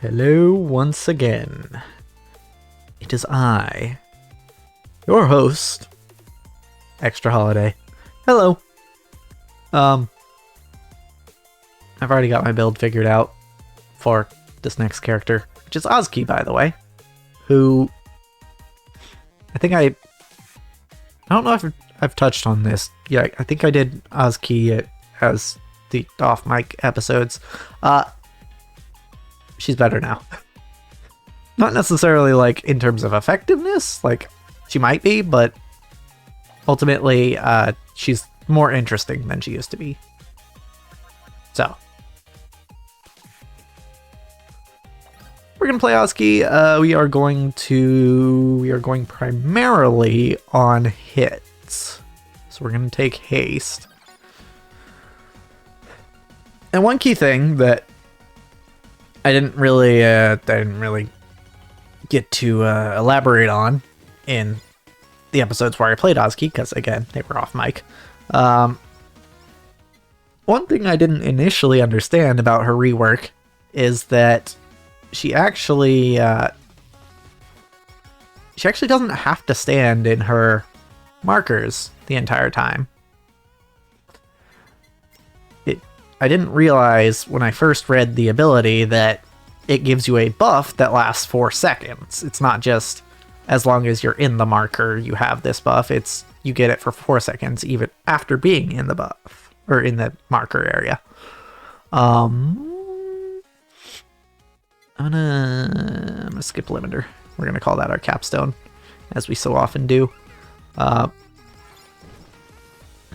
Hello once again. It is I, your host, Extra Holiday. Hello. I've already got my build figured out for this next character, which is Ozki, by the way, who I don't know if I've touched on this. Yeah, I think I did Ozki as the off-mic episodes. She's better now. Not necessarily like in terms of effectiveness, like she might be, but ultimately she's more interesting than she used to be. So we're gonna play Ozki. We are going primarily on hits. So we're gonna take haste. And one key thing that I didn't really get to elaborate on in the episodes where I played Ozki, because again, they were off mic. One thing I didn't initially understand about her rework is that she actually doesn't have to stand in her markers the entire time. I didn't realize when I first read the ability that it gives you a buff that lasts 4 seconds. It's not just as long as you're in the marker you have this buff. It's you get it for 4 seconds even after being in the buff or in the marker area. I'm gonna skip limiter. We're gonna call that our capstone, as we so often do.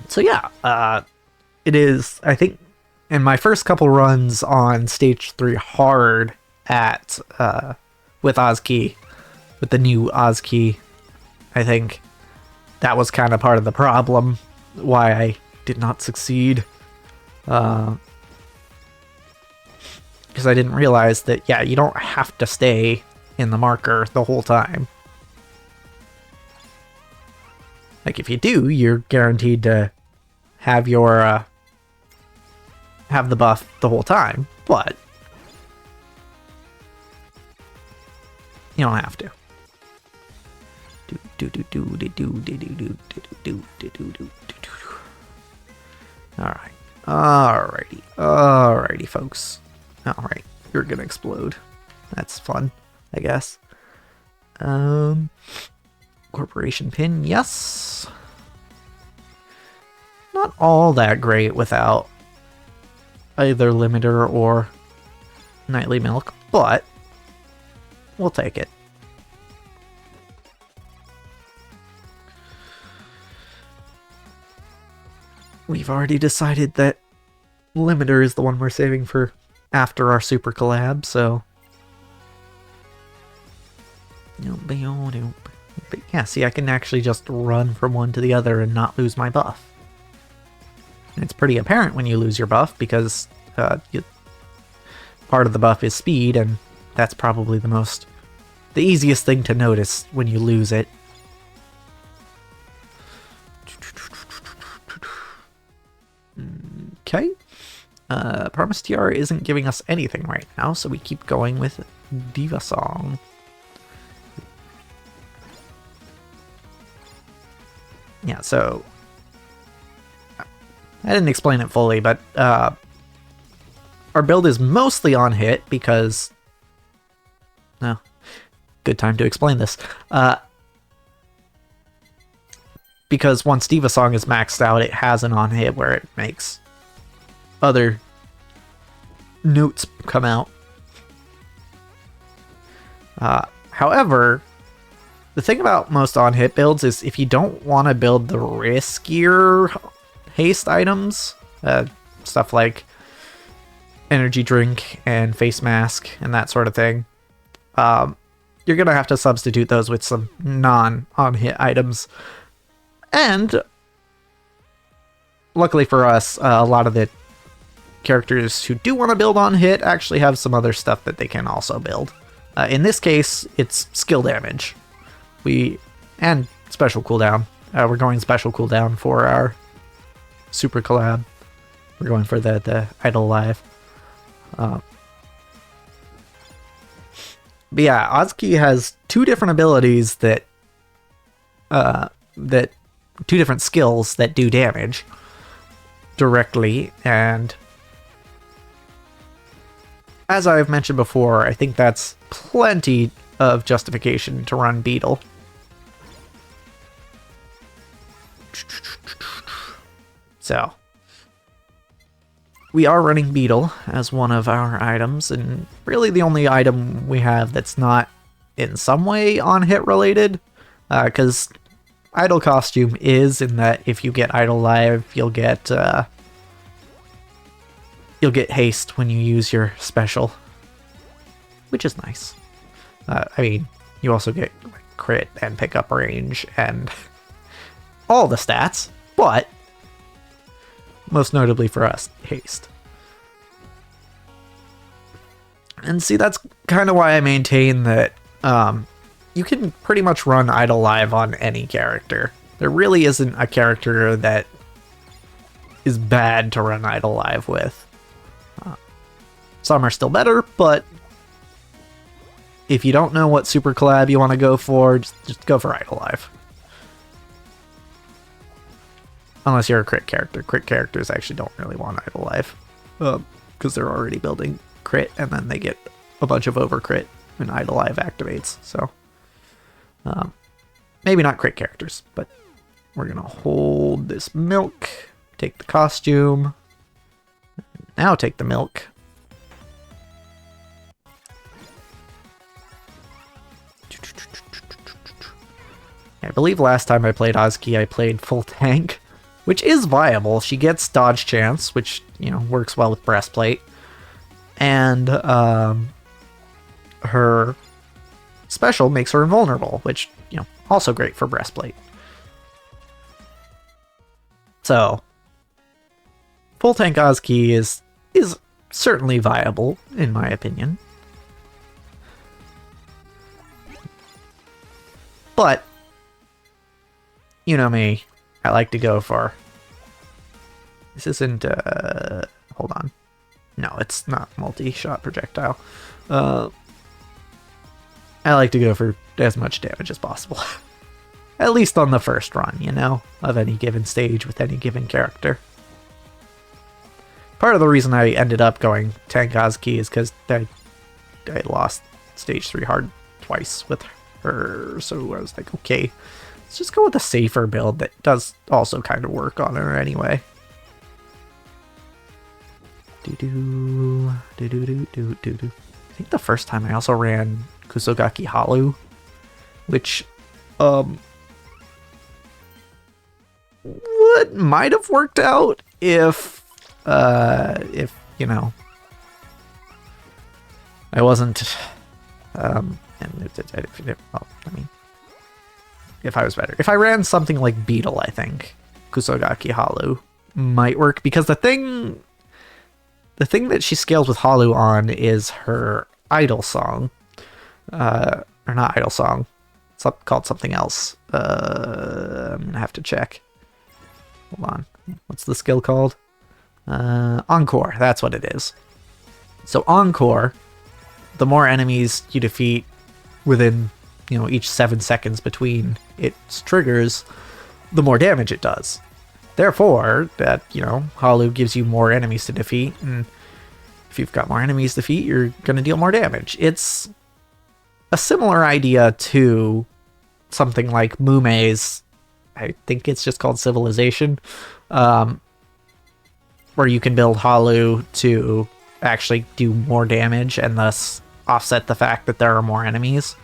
So yeah, it is, I think, in my first couple runs on stage 3 hard at with Ozki, with the new Ozki, I think that was kind of part of the problem why I did not succeed. Because I didn't realize that, yeah, you don't have to stay in the marker the whole time. Like, if you do, you're guaranteed to have your have the buff the whole time, but you don't have to. Alrighty, folks. Alright, you're gonna explode. That's fun, I guess. Corporation pin, yes. Not all that great without either limiter or nightly milk, but we'll take it. We've already decided that limiter is the one we're saving for after our super collab, so but yeah, see, I can actually just run from one to the other and not lose my buff. And it's pretty apparent when you lose your buff, because part of the buff is speed, and that's probably the easiest thing to notice when you lose it. Okay. Promise TR isn't giving us anything right now, so we keep going with Diva Song. Yeah, so I didn't explain it fully, but our build is mostly on hit because... No, good time to explain this. Because once Diva Song is maxed out, it has an on hit where it makes other notes come out. However, the thing about most on hit builds is if you don't want to build the riskier haste items, stuff like energy drink and face mask and that sort of thing, you're gonna have to substitute those with some non-on-hit items. And luckily for us, a lot of the characters who do want to build on hit actually have some other stuff that they can also build. In this case, it's skill damage. And special cooldown. We're going special cooldown for our super collab. We're going for the Idle Live. But yeah, Ozki has two different abilities that two different skills that do damage directly, and as I've mentioned before, I think that's plenty of justification to run Beetle. So, we are running Beetle as one of our items, and really the only item we have that's not in some way on-hit related, because Idol Costume is in that if you get Idol Live, you'll get haste when you use your special, which is nice. I mean, you also get crit and pickup range and all the stats, but most notably for us, haste. And see, that's kind of why I maintain that you can pretty much run Idol Live on any character. There really isn't a character that is bad to run Idol Live with. Some are still better, but if you don't know what super collab you want to go for, just go for Idol Live. Unless you're a crit character. Crit characters actually don't really want Idol Live, because they're already building crit, and then they get a bunch of overcrit when Idol Live activates. So, maybe not crit characters, but we're gonna hold this milk, take the costume, now take the milk. I believe last time I played Ozki, I played full tank, which is viable. She gets dodge chance, which, you know, works well with breastplate. And her special makes her invulnerable, which, you know, also great for breastplate. So, full tank Ozki is certainly viable, in my opinion. But, you know me, I like to go for... This isn't, hold on. No, it's not multi-shot projectile. I like to go for as much damage as possible. At least on the first run, you know, of any given stage with any given character. Part of the reason I ended up going tank Ozki is because I lost stage 3 hard twice with her, so I was like, okay, let's just go with a safer build that does also kind of work on her anyway. I think the first time I also ran Kusogaki Halu, which might have worked out if you know, I wasn't if I was better. If I ran something like Beetle, I think Kusogaki Halu might work, because the thing that she scales with Halu on is her idol song. Or not idol song. It's called something else. I'm gonna have to check. Hold on. What's the skill called? Encore. That's what it is. So Encore, the more enemies you defeat within, you know, each 7 seconds between its triggers, the more damage it does. Therefore, that, you know, Halu gives you more enemies to defeat, and if you've got more enemies to defeat, you're going to deal more damage. It's a similar idea to something like Mume's, I think it's just called Civilization, where you can build Halu to actually do more damage and thus offset the fact that there are more enemies.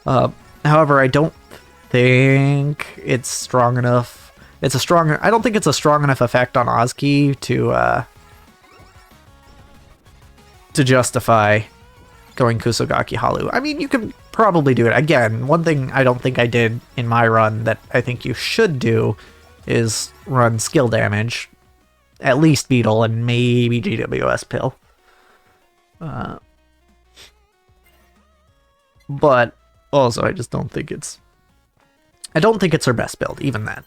However, I don't think it's strong enough. I don't think it's a strong enough effect on Ozki to justify going Kusogaki Halu. I mean, you can probably do it. Again, one thing I don't think I did in my run that I think you should do is run skill damage, at least Beetle, and maybe GWS Pill. But also, I just don't think it's her best build, even then.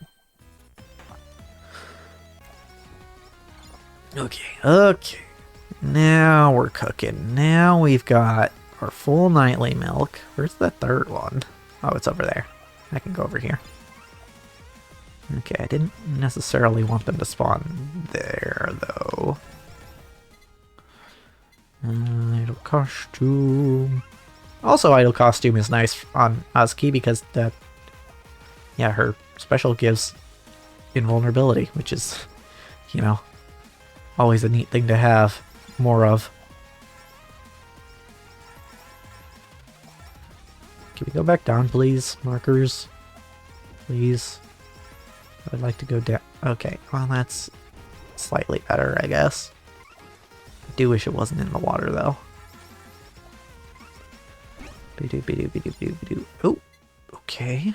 Okay. Now we're cooking. Now we've got our full nightly milk. Where's the third one? Oh, it's over there. I can go over here. Okay, I didn't necessarily want them to spawn there, though. Idle costume. Also, idle costume is nice on Ozki because yeah, her special gives invulnerability, which is, you know, always a neat thing to have more of. Can we go back down, please? Markers? Please? I'd like to go down. Okay, well, that's slightly better, I guess. I do wish it wasn't in the water, though. Oh, okay.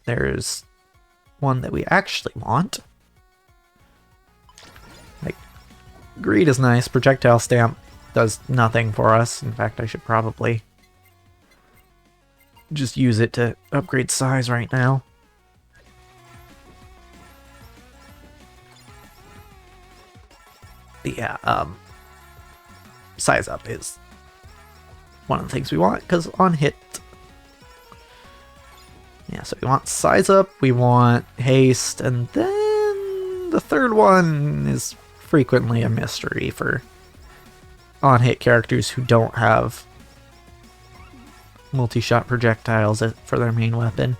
There's one that we actually want. Like, greed is nice. Projectile stamp does nothing for us. In fact, I should probably just use it to upgrade size right now. But yeah, size up is one of the things we want, because on hit... Yeah, so we want size up, we want haste, and then the third one is frequently a mystery for on-hit characters who don't have multi-shot projectiles for their main weapon.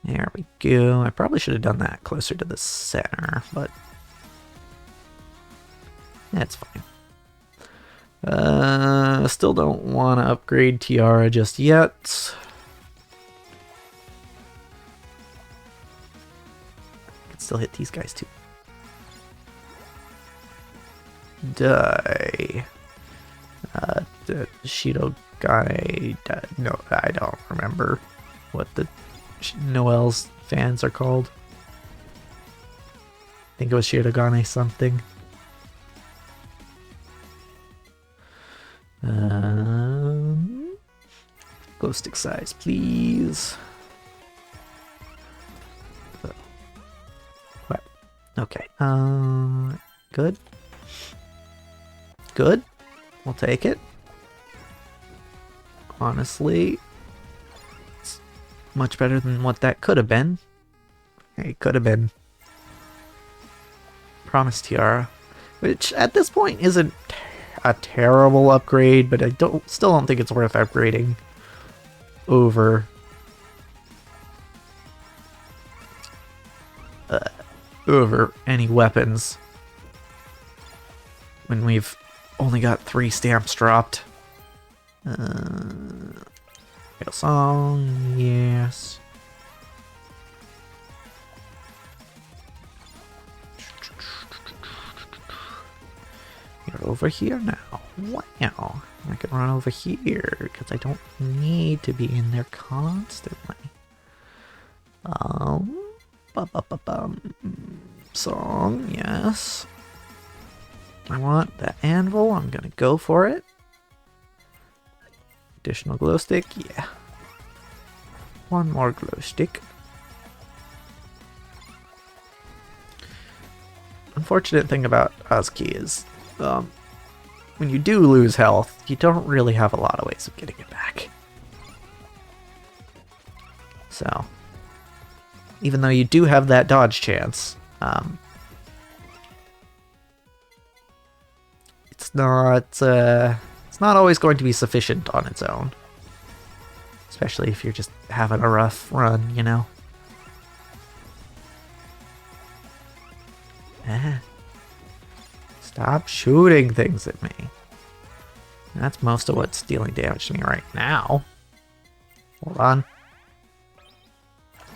There we go. I probably should have done that closer to the center, but that's fine. Still don't want to upgrade Tiara just yet. I can still hit these guys too. Die. Shido guy. No, I don't remember what the Noel's fans are called. I think it was Shirogane something. Glow stick size, please. What? Okay. Good. Good. We'll take it. Honestly, it's much better than what that could have been. It could have been Promise Tiara, which at this point isn't a terrible upgrade, but I still don't think it's worth upgrading over any weapons when we've only got 3 stamps dropped. Real song, yes. You're over here now. Wow. I can run over here because I don't need to be in there constantly. Song, yes. I want the anvil. I'm gonna go for it. Additional glow stick, yeah. One more glow stick. Unfortunate thing about Ozki is, when you do lose health, you don't really have a lot of ways of getting it back. So, even though you do have that dodge chance, it's not always going to be sufficient on its own. Especially if you're just having a rough run, you know? Stop shooting things at me. That's most of what's dealing damage to me right now. Hold on.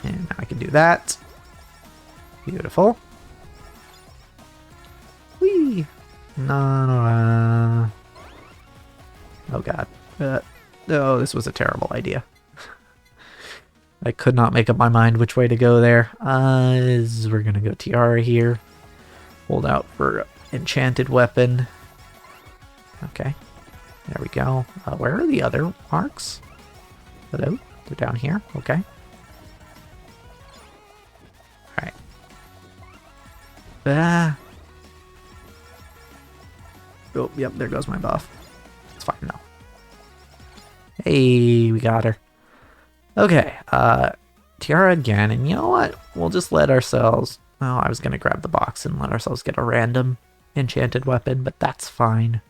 And now I can do that. Beautiful. Whee! No. Oh god. Oh, this was a terrible idea. I could not make up my mind which way to go there. We're gonna go Tiara here. Hold out for enchanted weapon. Okay. There we go. Where are the other marks? Hello? They're down here. Okay. Alright. Ah. Oh, yep, there goes my buff. It's fine now. Hey, we got her. Okay, Tiara again, and you know what? We'll just let ourselves... Oh, I was gonna grab the box and let ourselves get a random enchanted weapon, but that's fine.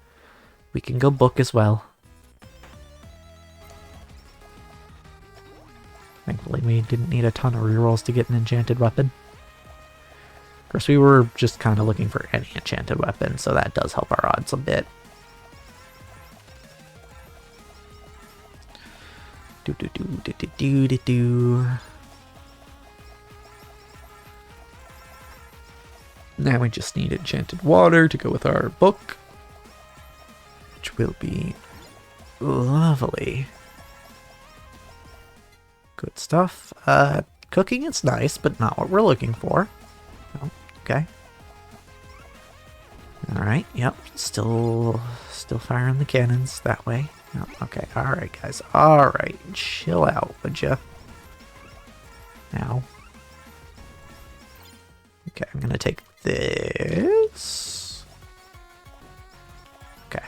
We can go book as well. Thankfully, we didn't need a ton of rerolls to get an enchanted weapon. Of course, we were just kind of looking for any enchanted weapon, so that does help our odds a bit. Now we just need enchanted water to go with our book, which will be lovely. Good stuff. Cooking is nice, but not what we're looking for. Oh, okay. Alright, yep. Still firing the cannons that way. Oh, okay, alright guys. Alright, chill out, would ya? Now. Okay, I'm gonna take this. Okay.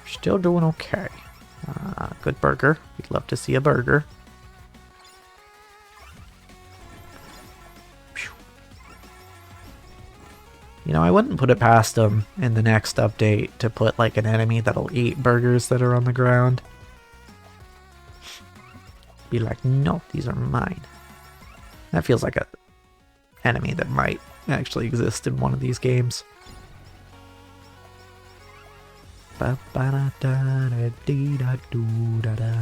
We're still doing okay. Good burger. We'd love to see a burger. You know, I wouldn't put it past them in the next update to put like an enemy that'll eat burgers that are on the ground. Be like, no, these are mine. That feels like a enemy that might actually exist in one of these games. Ba ba da da da dee da doo da da.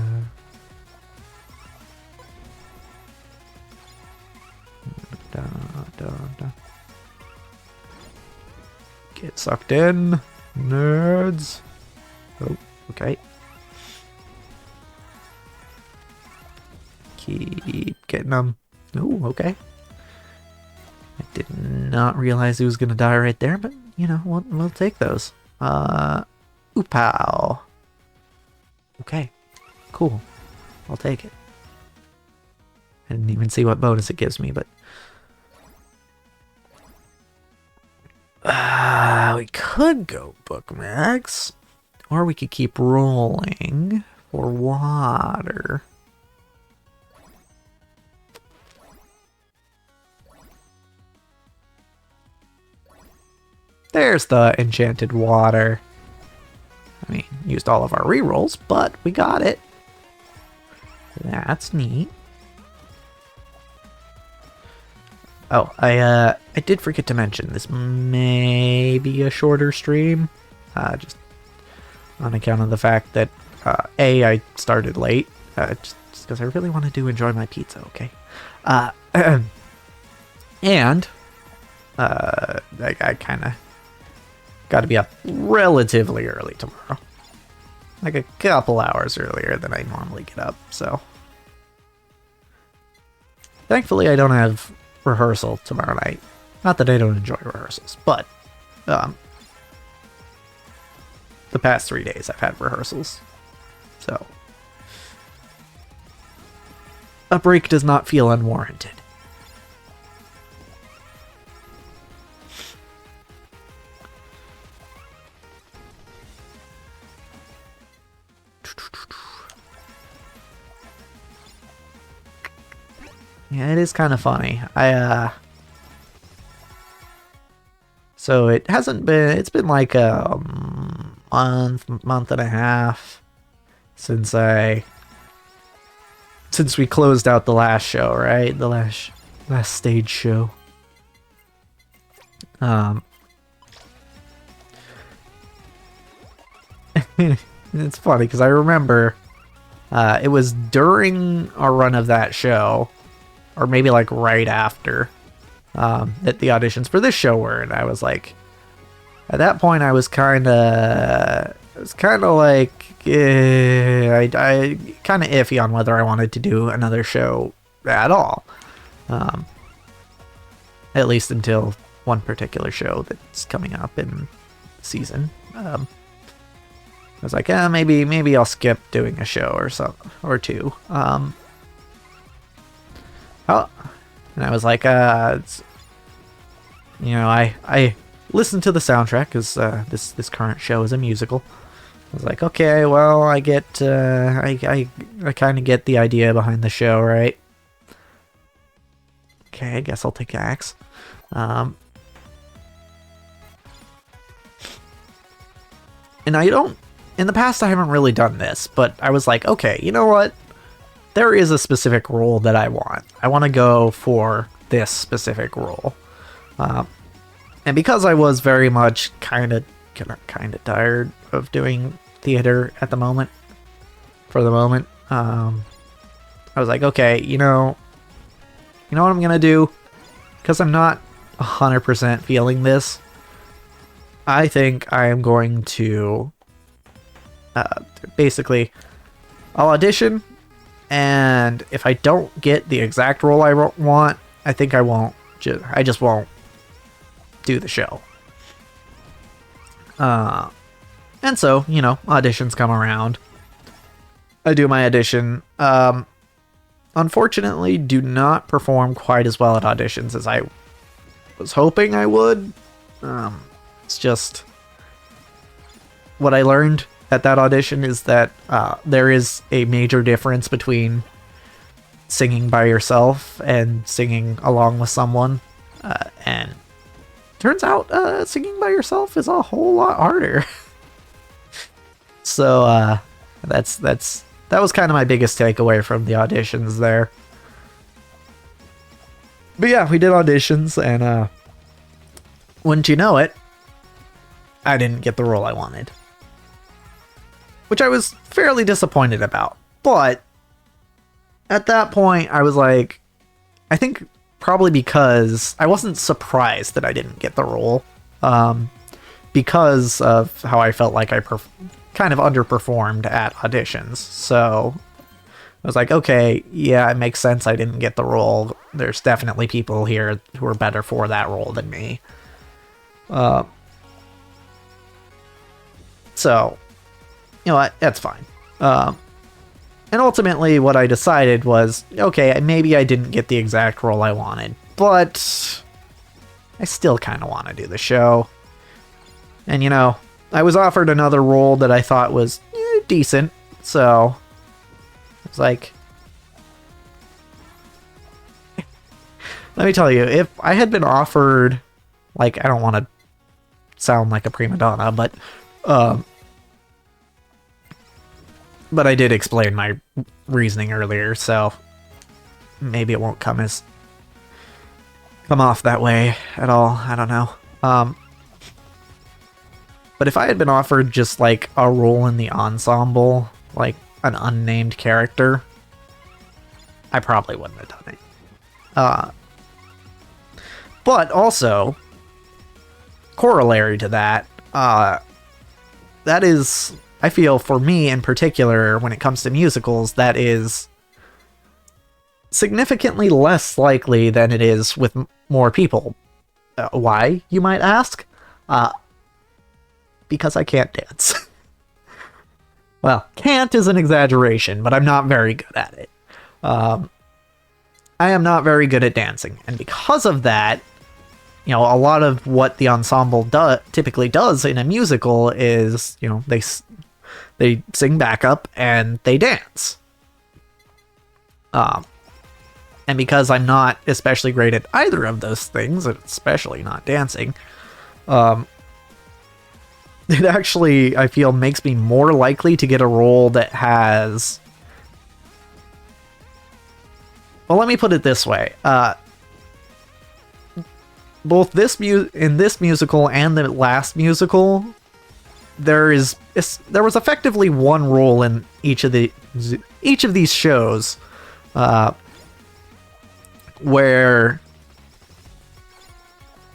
Da da da. Get sucked in, nerds. Oh, okay. Keep getting them. Oh, okay. I did not realize he was gonna die right there, but you know, we'll take those. Oopow. Okay, cool. I'll take it. I didn't even see what bonus it gives me, but we could go bookmarks, or we could keep rolling for water. There's the enchanted water. I mean, used all of our rerolls, but we got it. That's neat. Oh, I did forget to mention this may be a shorter stream, just on account of the fact that I started late, just because I really wanted to enjoy my pizza. Okay, and I kind of got to be up relatively early tomorrow, like a couple hours earlier than I normally get up. So thankfully, I don't have rehearsal tomorrow night. Not that I don't enjoy rehearsals, but the past 3 days I've had rehearsals, so a break does not feel unwarranted. Yeah, it is kind of funny. So it hasn't been, it's been like a month and a half since we closed out the last show, right? The last stage show. It's funny because I remember it was during our run of that show, or maybe like right after, that the auditions for this show were, and I was like, at that point I was kind of like, I kind of iffy on whether I wanted to do another show at all, at least until one particular show that's coming up in the season. I was like, maybe I'll skip doing a show or two. Oh, and I was like, you know, I listened to the soundtrack because this current show is a musical. I was like, okay, well, I kind of get the idea behind the show, right? Okay, I guess I'll take axe. And in the past I haven't really done this, but I was like, okay, you know what? There is a specific role that I want. I want to go for this specific role. And because I was very much kind of tired of doing theater at the moment, for the moment, I was like, okay, you know what I'm gonna do? Because I'm not 100% feeling this, I think I am going to basically, I'll audition, and if I don't get the exact role I want, I think I just won't do the show. And so, you know, auditions come around. I do my audition. Unfortunately, do not perform quite as well at auditions as I was hoping I would. It's just what I learned at that audition is that there is a major difference between singing by yourself and singing along with someone. And turns out singing by yourself is a whole lot harder. So that was kind of my biggest takeaway from the auditions there. But yeah, we did auditions, and wouldn't you know it, I didn't get the role I wanted. Which I was fairly disappointed about. But at that point, I was like, I think probably because I wasn't surprised that I didn't get the role. Because of how I felt like I kind of underperformed at auditions. So I was like, okay, yeah, it makes sense I didn't get the role. There's definitely people here who are better for that role than me. So, you know what, that's fine. And ultimately what I decided was, okay, maybe I didn't get the exact role I wanted, but I still kind of want to do the show. And, you know, I was offered another role that I thought was decent, so I was like, let me tell you, if I had been offered, like, I don't want to sound like a prima donna, but I did explain my reasoning earlier, so maybe it won't come off that way at all. I don't know. But if I had been offered just like a role in the ensemble, like an unnamed character, I probably wouldn't have done it. But also, corollary to that, that is, I feel for me in particular, when it comes to musicals, that is significantly less likely than it is with more people. Why, you might ask? Because I can't dance. Well, can't is an exaggeration, but I'm not very good at it. I am not very good at dancing, and because of that, you know, a lot of what the ensemble typically does in a musical is, you know, they sing backup and they dance. And because I'm not especially great at either of those things, especially not dancing, it actually, I feel, makes me more likely to get a role that has... Well, let me put it this way. Both in this musical and the last musical, there was effectively one role in each of these shows where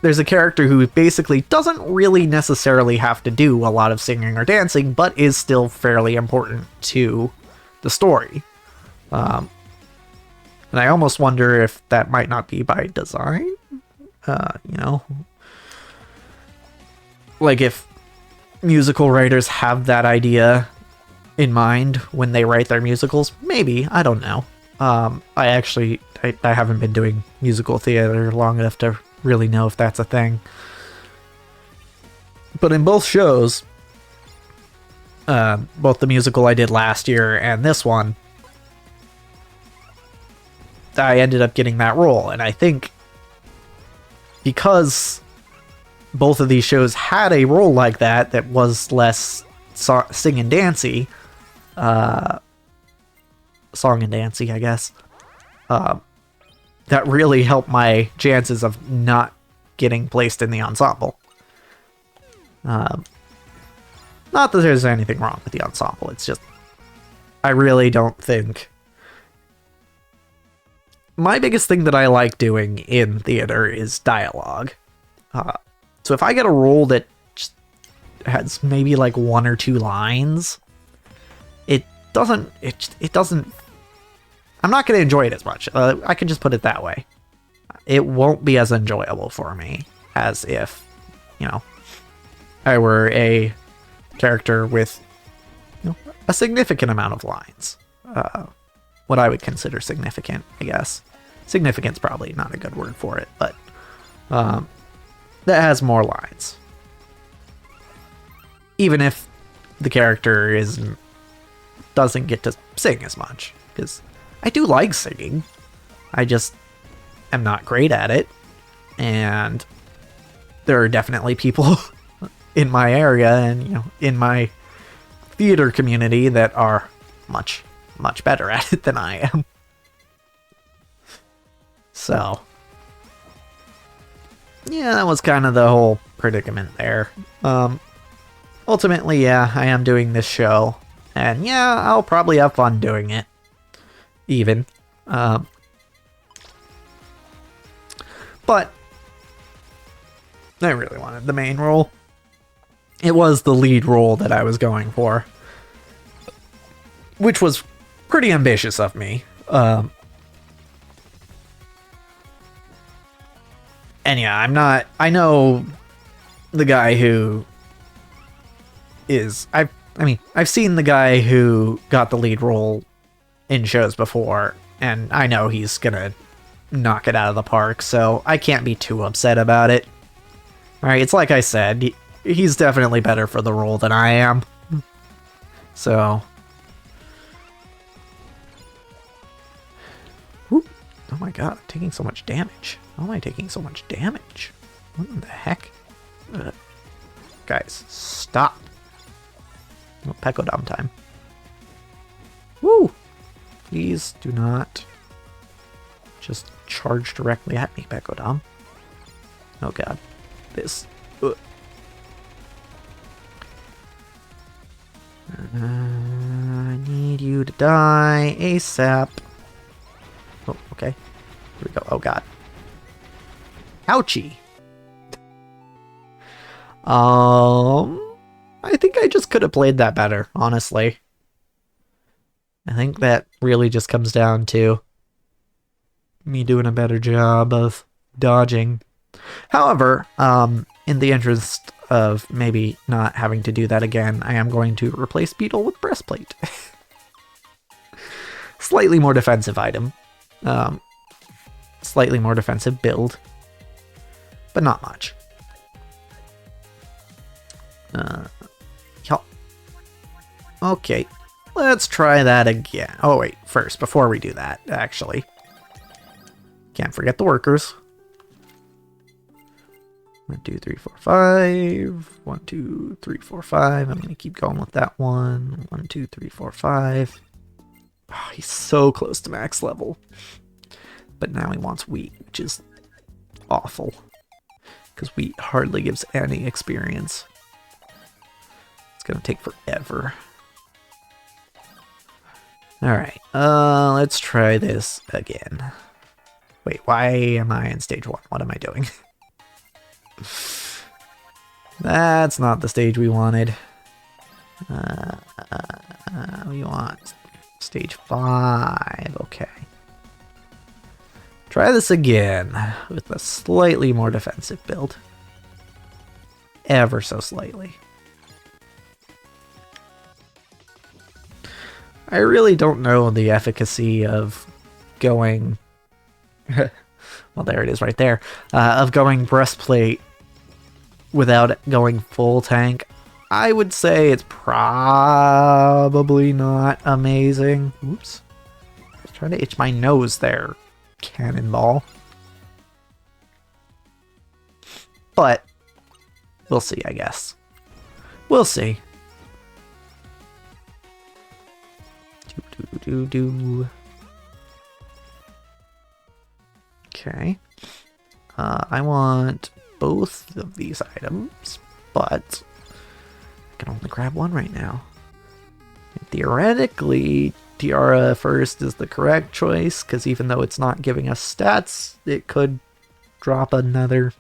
there's a character who basically doesn't really necessarily have to do a lot of singing or dancing, but is still fairly important to the story. And I almost wonder if that might not be by design. You know, like if musical writers have that idea in mind when they write their musicals, maybe, I don't know. I haven't been doing musical theater long enough to really know if that's a thing. But in both shows, both the musical I did last year and this one, I ended up getting that role. And I think because both of these shows had a role like that was less sing and dancey, song and dancey, I guess, that really helped my chances of not getting placed in the ensemble. Not that there's anything wrong with the ensemble, it's just I really don't think... My biggest thing that I like doing in theater is dialogue. So if I get a role that just has maybe like 1 or 2 lines, it doesn't... I'm not going to enjoy it as much. I can just put it that way. It won't be as enjoyable for me as if, you know, I were a character with, you know, a significant amount of lines. What I would consider significant, I guess. Significant's probably not a good word for it, but that has more lines. Even if the character doesn't get to sing as much, because I do like singing. I just am not great at it, and there are definitely people in my area and, you know, in my theater community that are much better at it than I am. So, yeah, that was kind of the whole predicament there. Ultimately, yeah, I am doing this show, and yeah, I'll probably have fun doing it. Even. But I really wanted the main role. It was the lead role that I was going for, which was pretty ambitious of me. And yeah, I know the guy who is... I've seen the guy who got the lead role in shows before, and I know he's gonna knock it out of the park, so I can't be too upset about it. Alright, it's like I said, he's definitely better for the role than I am. So... Ooh. Oh my god, I'm taking so much damage. How am I taking so much damage? What in the heck? Guys, stop. Oh, Pecodom time. Woo! Please do not just charge directly at me, Pecodom. Oh god. This. I need you to die ASAP. Oh, okay. Here we go. Oh god. Ouchie. I think I just could have played that better, honestly. I think that really just comes down to me doing a better job of dodging. However, in the interest of maybe not having to do that again, I am going to replace Beetle with Breastplate. Slightly more defensive item. Slightly more defensive build. But not much. Okay, let's try that again. Oh wait, first, before we do that, actually. Can't forget the workers. 1, 2, 3, 4, 5. 1, 2, 3, 4, 5. I'm gonna keep going with that one. 1, 2, 3, 4, 5. Oh, he's so close to max level. But now he wants wheat, which is awful. Because wheat hardly gives any experience. It's gonna take forever. Alright, let's try this again. Wait, why am I in stage 1? What am I doing? That's not the stage we wanted. We want stage 5, okay. Try this again with a slightly more defensive build. Ever so slightly. I really don't know the efficacy of going well, there it is right there, of going breastplate without going full tank, I would say it's probably not amazing. Oops. I was trying to itch my nose there, cannonball. But we'll see, I guess. We'll see. Okay. I want both of these items, but I can only grab one right now. And theoretically, Tiara first is the correct choice, because even though it's not giving us stats, it could drop another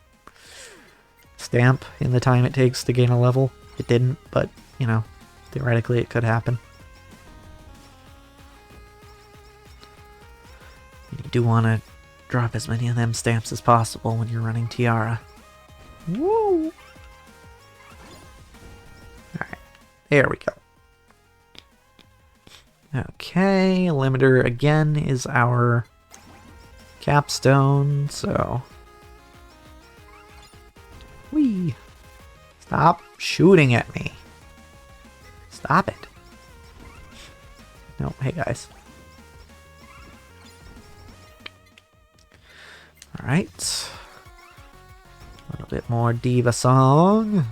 stamp in the time it takes to gain a level. It didn't, but, you know, theoretically it could happen. You do want to drop as many of them stamps as possible when you're running Tiara. Woo! Alright, there we go. Okay, limiter again is our capstone, so... Whee! Stop shooting at me. Stop it. No, hey guys. Alright. A little bit more diva song.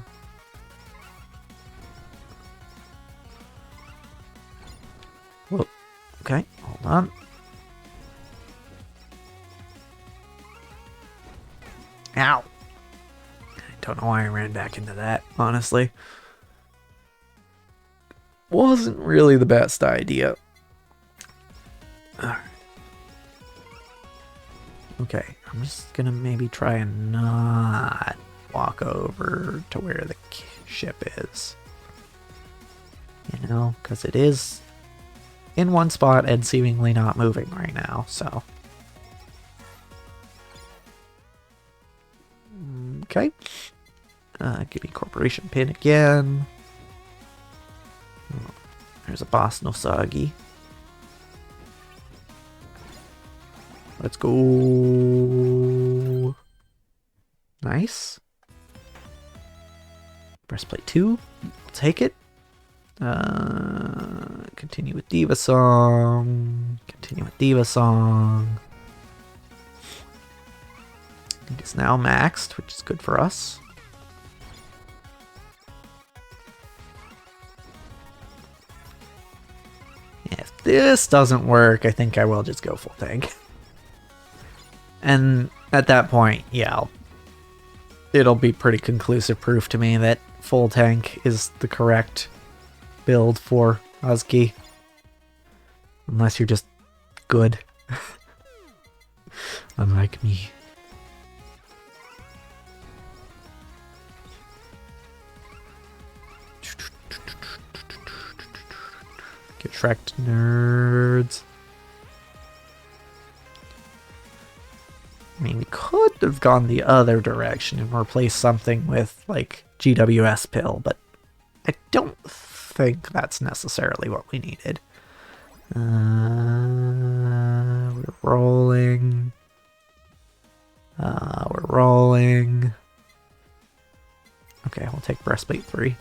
Whoa. Okay, hold on. Ow! I don't know why I ran back into that, honestly. Wasn't really the best idea. Alright. Okay, I'm just gonna maybe try and not walk over to where the ship is. You know, because it is in one spot and seemingly not moving right now, so. Okay. Give me Corporation Pin again. There's a Boss Nosagi. Let's go. Nice. Breastplate 2. We'll take it. Continue with Diva Song. Continue with Diva Song. It is now maxed, which is good for us. If this doesn't work, I think I will just go full tank. And at that point, yeah, it'll be pretty conclusive proof to me that full tank is the correct build for Ozki. Unless you're just good. Unlike me. Get Shrek, nerds. I mean, we could have gone the other direction and replaced something with, like, GWS pill, but I don't think that's necessarily what we needed. We're rolling. We're rolling. Okay, we'll take Breastplate 3.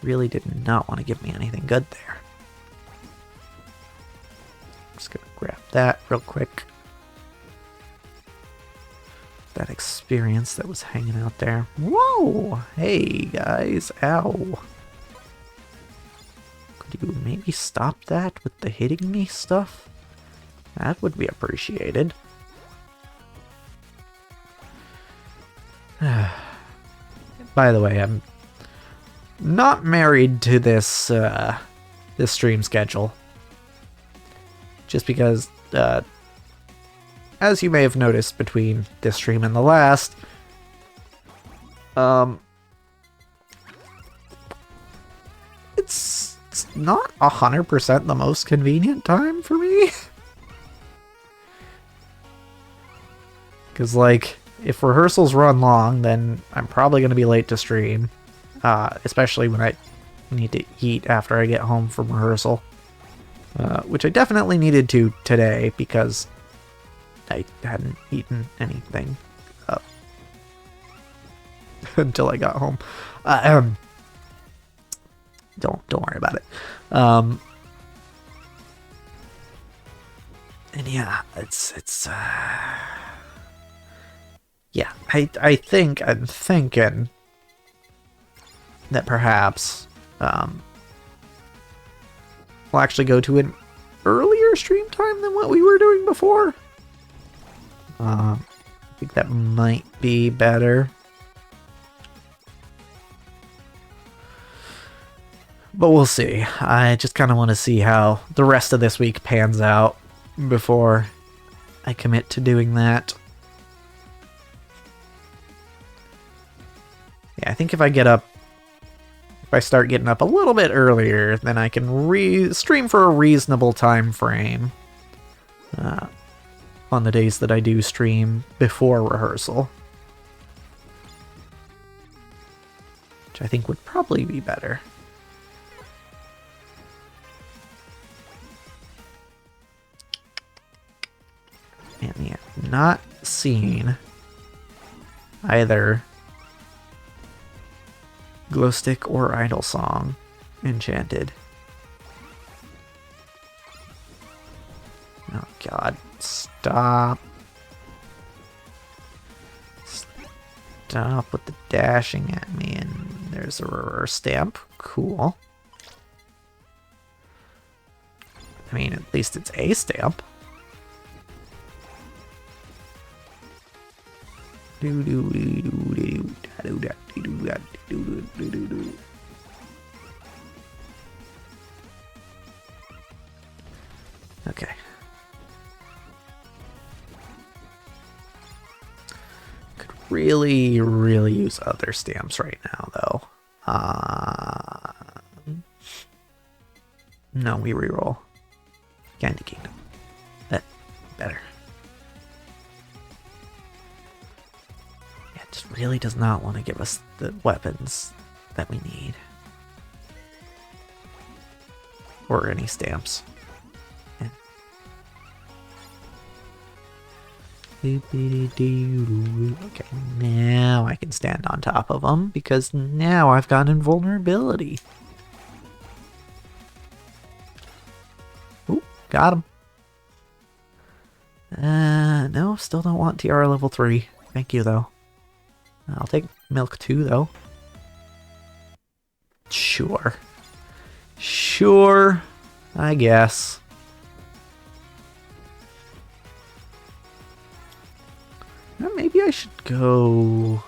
Really did not want to give me anything good there. Just gonna grab that real quick. That experience that was hanging out there. Whoa! Hey guys, ow. Could you maybe stop that with the hitting me stuff? That would be appreciated. By the way, I'm not married to this this stream schedule. Just because, as you may have noticed between this stream and the last, it's not 100% the most convenient time for me. Because, like, if rehearsals run long, then I'm probably going to be late to stream. Especially when I need to eat after I get home from rehearsal. which I definitely needed to today because I hadn't eaten anything until I got home. Don't worry about it. And yeah, it's yeah, I'm thinking that perhaps we'll actually go to an earlier stream time than what we were doing before. I think that might be better. But we'll see. I just kind of want to see how the rest of this week pans out before I commit to doing that. Yeah, I think if I start getting up a little bit earlier, then I can stream for a reasonable time frame on the days that I do stream before rehearsal. Which I think would probably be better. And yeah, not seen either Glowstick or Idle Song enchanted. Oh god, stop. Stop with the dashing at me, and there's a reverse stamp. Cool. I mean, at least it's a stamp. Okay. Could really use other stamps right now, though. No, we reroll. Candy Kingdom. That better. Yeah, it just really does not want to give us the weapons that we need. Or any stamps. Yeah. Okay, now I can stand on top of them because now I've got invulnerability. Ooh, got him. No, still don't want TR level 3. Thank you, though. I'll take milk 2, though. Sure. Sure, I guess. Maybe I should go...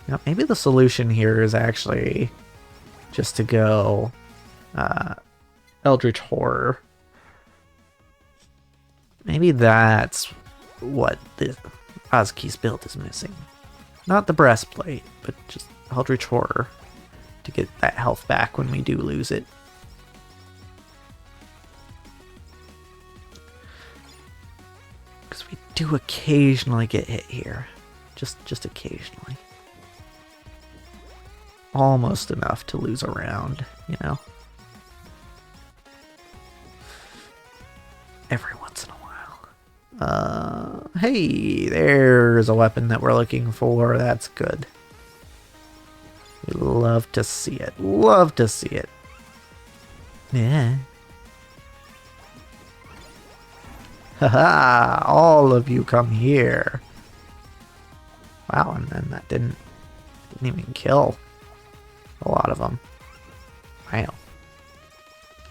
You know, maybe the solution here is actually just to go Eldritch Horror. Maybe that's what the Ozky's build is missing. Not the breastplate, but just Eldritch Horror to get that health back when we do lose it. Because we do occasionally get hit here. Just occasionally. Almost enough to lose a round, you know? Every once in a while. Hey, there's a weapon that we're looking for. That's good. We love to see it. Love to see it. Yeah. Haha, all of you come here. Wow, and then that didn't even kill a lot of them. Wow.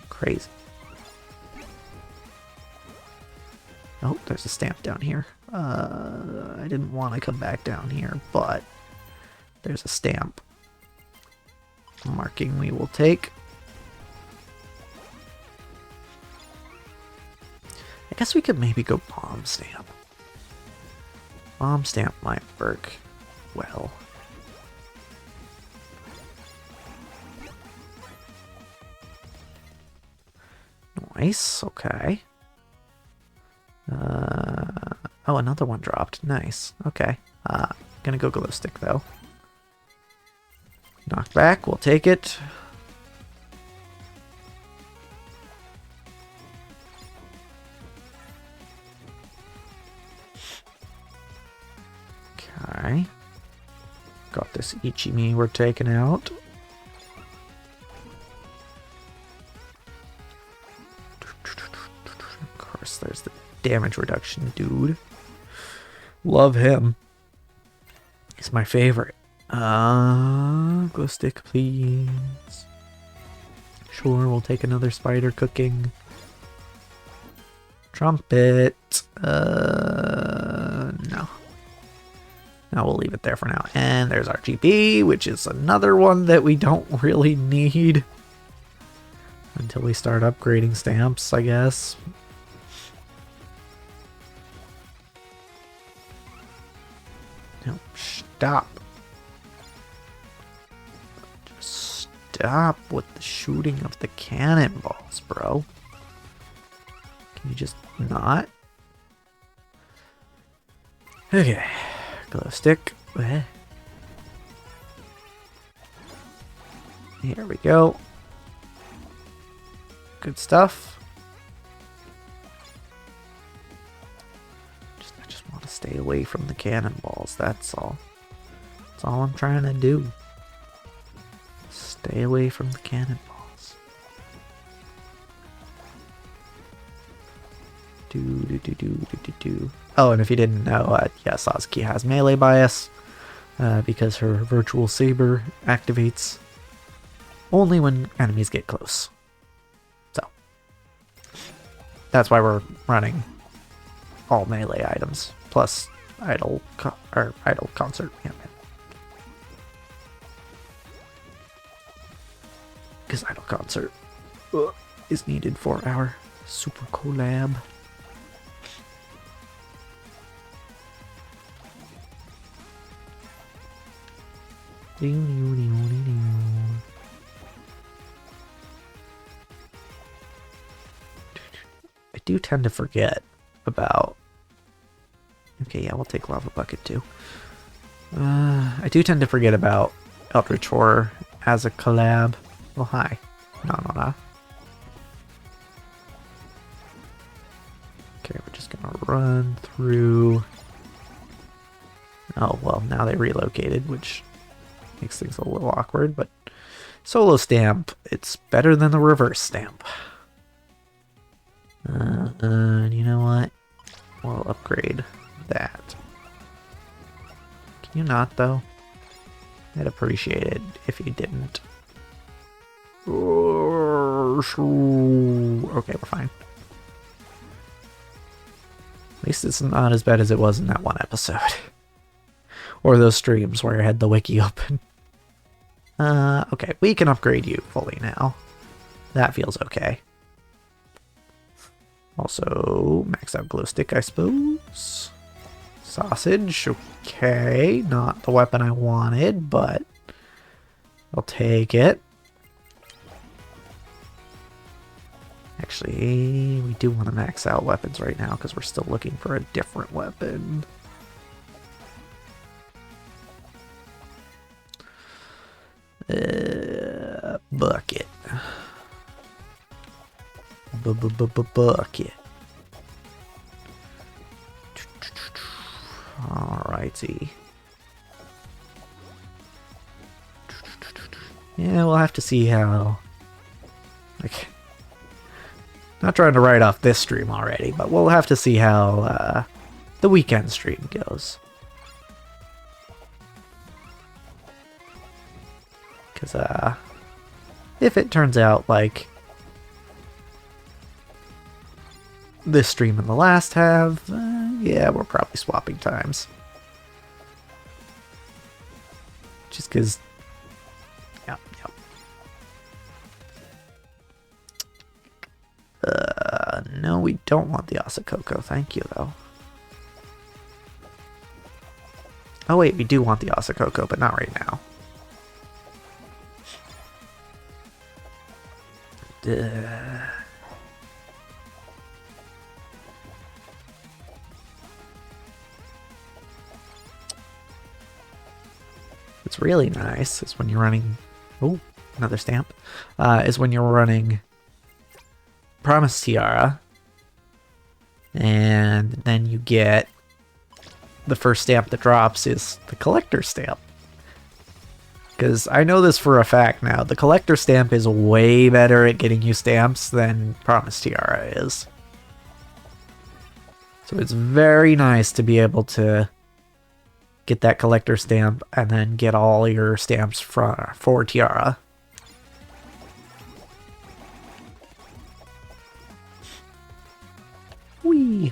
Crazy. Oh, there's a stamp down here. I didn't want to come back down here, but there's a stamp. Marking we will take. I guess we could maybe go Bomb Stamp. Bomb Stamp might work well. Nice, okay. Oh, another one dropped. Nice. Okay. Gonna go Glow Stick, though. Knockback, we'll take it. Got this Ichimi we're taking out. Of course, there's the damage reduction dude. Love him. He's my favorite. Glow stick, please. Sure, we'll take another spider cooking. Trumpet. No. No, we'll leave it there for now. And there's our GP, which is another one that we don't really need until we start upgrading stamps, I guess. No, stop. Just stop with the shooting of the cannonballs, bro. Can you just not? Okay. Glow stick. Here we go. Good stuff. I just want to stay away from the cannonballs, that's all. That's all I'm trying to do. Stay away from the cannonballs. Oh, and if you didn't know, yeah, Sasuke has melee bias because her virtual saber activates only when enemies get close. So that's why we're running all melee items plus idle concert. Yeah, because idle concert is needed for our super collab. I do tend to forget about... Okay, yeah, we'll take Lava Bucket too. I do tend to forget about Eldritch Horror as a collab. Well, hi. No. Okay, we're just gonna run through... Oh, well, now they relocated, which makes things a little awkward, but solo stamp, it's better than the reverse stamp. You know what? We'll upgrade that. Can you not, though? I'd appreciate it if you didn't. Okay, we're fine. At least it's not as bad as it was in that one episode. Or those streams where I had the wiki open. Okay, we can upgrade you fully now. That feels okay. Also, max out glow stick, I suppose. Sausage, okay. Not the weapon I wanted, but I'll take it. Actually, we do want to max out weapons right now because we're still looking for a different weapon. Bucket. Bucket. Alrighty. Yeah, we'll have to see how... Like, not trying to write off this stream already, but we'll have to see how the weekend stream goes. Because if it turns out like this stream and the last have, yeah, we're probably swapping times. Just because, yep. No, we don't want the Asakoko. Thank you, though. Oh wait, we do want the Asakoko, but not right now. What's really nice is when you're running... Oh, another stamp. Is when you're running Promise Tiara. And then you get... The first stamp that drops is the collector stamp. Because I know this for a fact now. The collector stamp is way better at getting you stamps than Promise Tiara is. So it's very nice to be able to get that collector stamp and then get all your stamps for Tiara. Whee!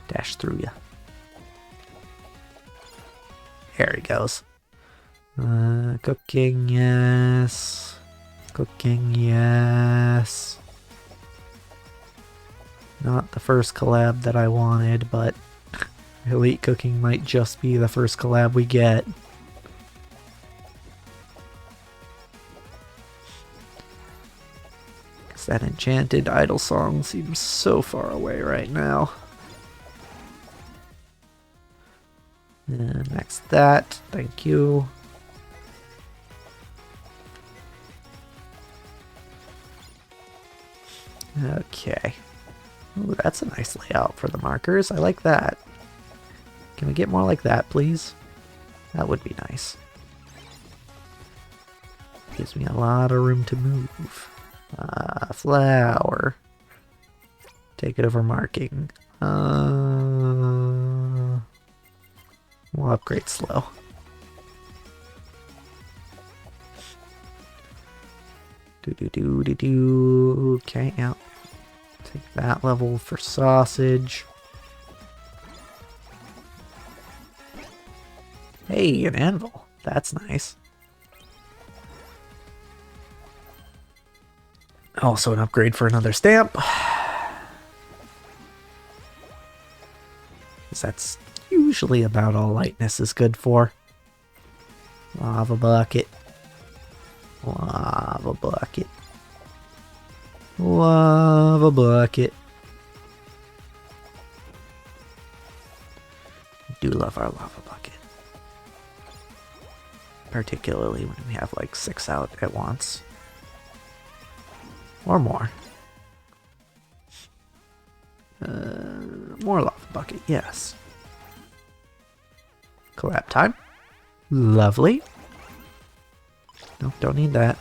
Dash through ya. There he goes. Cooking, yes. Cooking, yes. Not the first collab that I wanted, but Elite Cooking might just be the first collab we get. Because that Enchanted Idol song seems so far away right now. And max that, thank you. Okay. Ooh, that's a nice layout for the markers. I like that. Can we get more like that, please? That would be nice. Gives me a lot of room to move. Flower. Take it over marking. We'll upgrade slow. Do. Okay, yeah. Take that level for sausage. Hey, an anvil. That's nice. Also an upgrade for another stamp. That's usually about all lightness is good for. Lava bucket. Lava bucket. Lava bucket. Do love our lava bucket. Particularly when we have like 6 out at once. Or more. More lava bucket, yes. Collab time. Lovely. Nope, don't need that.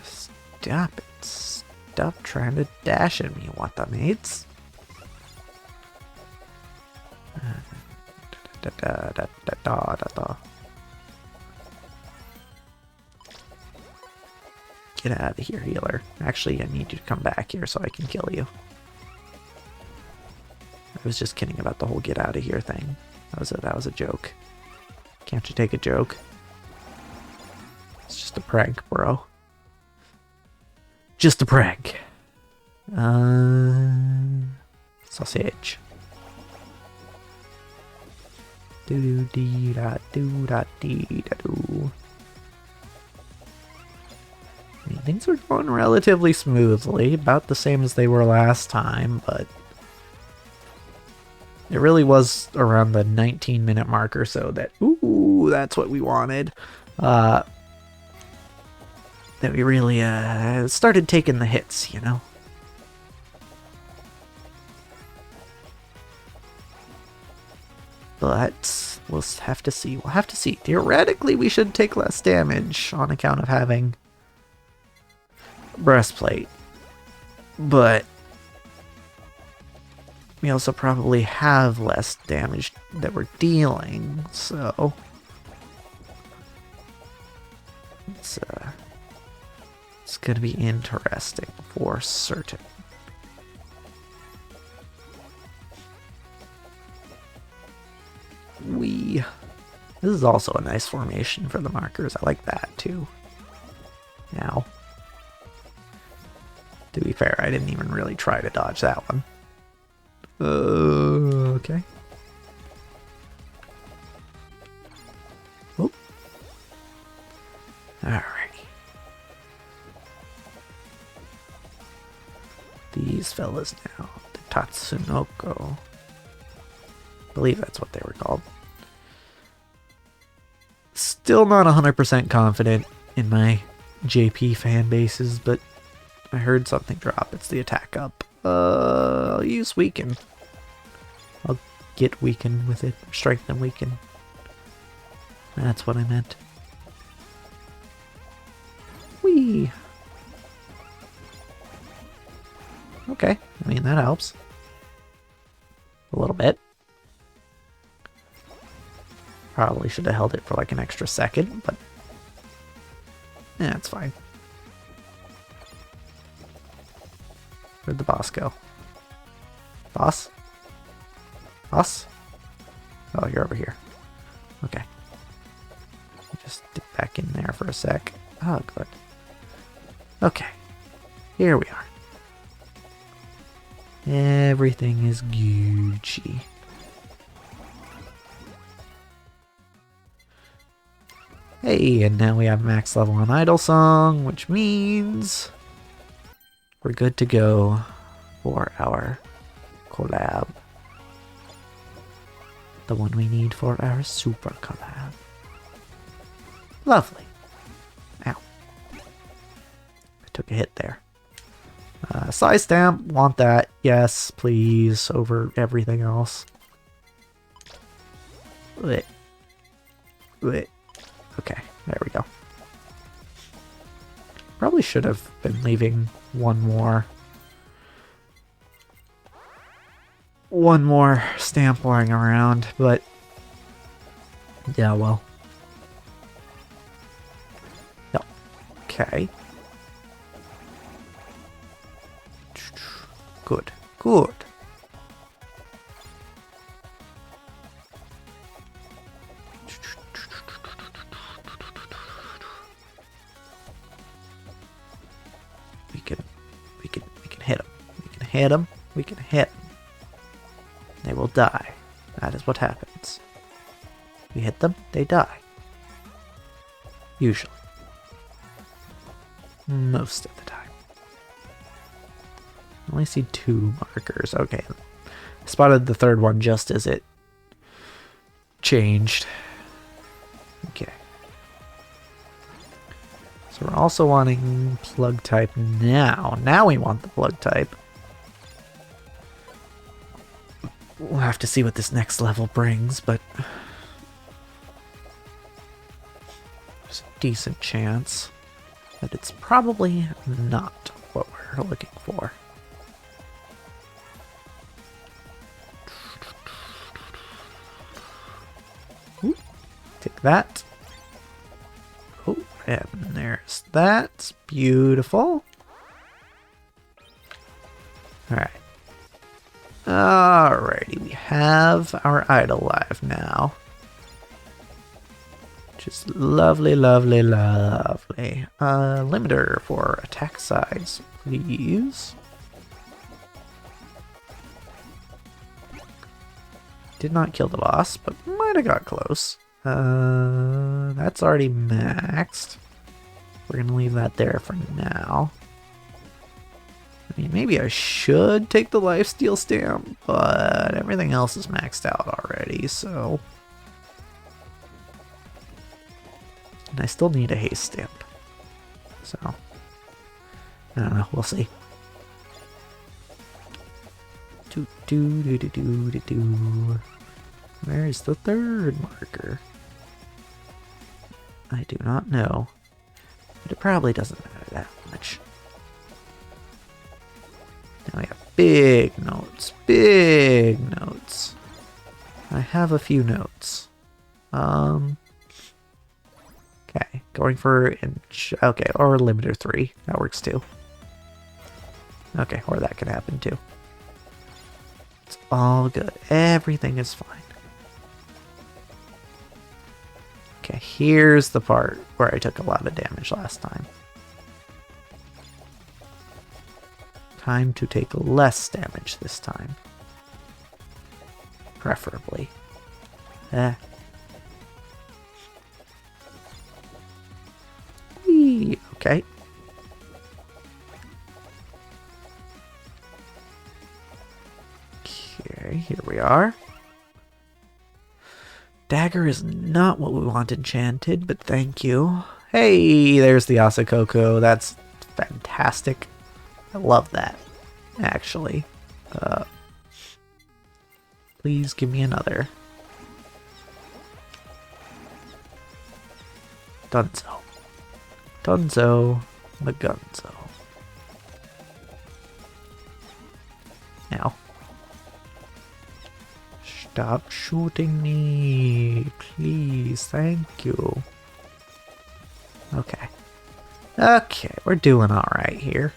Stop it. Stop trying to dash at me, Watamates. Get out of here, healer. Actually, I need you to come back here so I can kill you. I was just kidding about the whole get out of here thing. That was a joke. Can't you take a joke? It's just a prank, bro. Just a prank. Sausage. Do dee da do da dee da do. I mean, things are going relatively smoothly, about the same as they were last time, but it really was around the 19-minute mark or so that, ooh, that's what we wanted. That we really started taking the hits, you know? But we'll have to see. We'll have to see. Theoretically, we should take less damage on account of having breastplate. But we also probably have less damage that we're dealing, so it's gonna be interesting for certain. This is also a nice formation for the markers. I like that too. Now, to be fair, I didn't even really try to dodge that one. Okay. Oop. Alrighty. These fellas now, the Tatsunoko. I believe that's what they were called. Still not 100% confident in my JP fan bases, but I heard something drop. It's the attack up. I'll use weaken. I'll get weakened with it. Strength and weaken. That's what I meant. Whee! Okay, I mean, that helps. A little bit. Probably should have held it for like an extra second, but yeah, it's fine. Where'd the boss go? Boss? Boss? Oh, you're over here. Okay. Just dip back in there for a sec. Oh, good. Okay. Here we are. Everything is Gucci. Hey, and now we have max level on Idle Song, which means we're good to go for our collab. The one we need for our super collab. Lovely. Ow. I took a hit there. Size stamp, want that. Yes, please, over everything else. Wait. Wait. Okay, there we go. Probably should have been leaving one more stamp lying around, but yeah, well. Yep. Okay. Good. Good. We can hit them. We can hit them. We can hit them. They will die. That is what happens. We hit them, they die. Usually. Most of the time. I only see 2 markers. Okay. I spotted the third one just as it changed. Okay. So we're also wanting plug type now. Now we want the plug type. We'll have to see what this next level brings, but there's a decent chance that it's probably not what we're looking for. Ooh, take that. Oh, and there's that. Beautiful. Alright. Alrighty, we have our idol live now. Which is lovely, lovely, lovely. Limiter for attack size, please. Did not kill the boss, but might have got close. That's already maxed. We're gonna leave that there for now. I mean, maybe I should take the lifesteal stamp, but everything else is maxed out already, so... And I still need a haste stamp. So, I don't know, we'll see. Where's the third marker? I do not know, but it probably doesn't matter that much. Now we have big notes, big notes. I have a few notes. Okay, going for inch, okay, or limiter 3, that works too. Okay, or that can happen too. It's all good, everything is fine. Okay, here's the part where I took a lot of damage last time. Time to take less damage this time. Preferably. Whee! Okay. Okay, here we are. Dagger is not what we want enchanted, but thank you. Hey, there's the Asakoko. That's fantastic. I love that, actually. Please give me another. Dunzo. Dunzo. Magunzo. Now. Stop shooting me. Please. Thank you. Okay. Okay, we're doing alright here.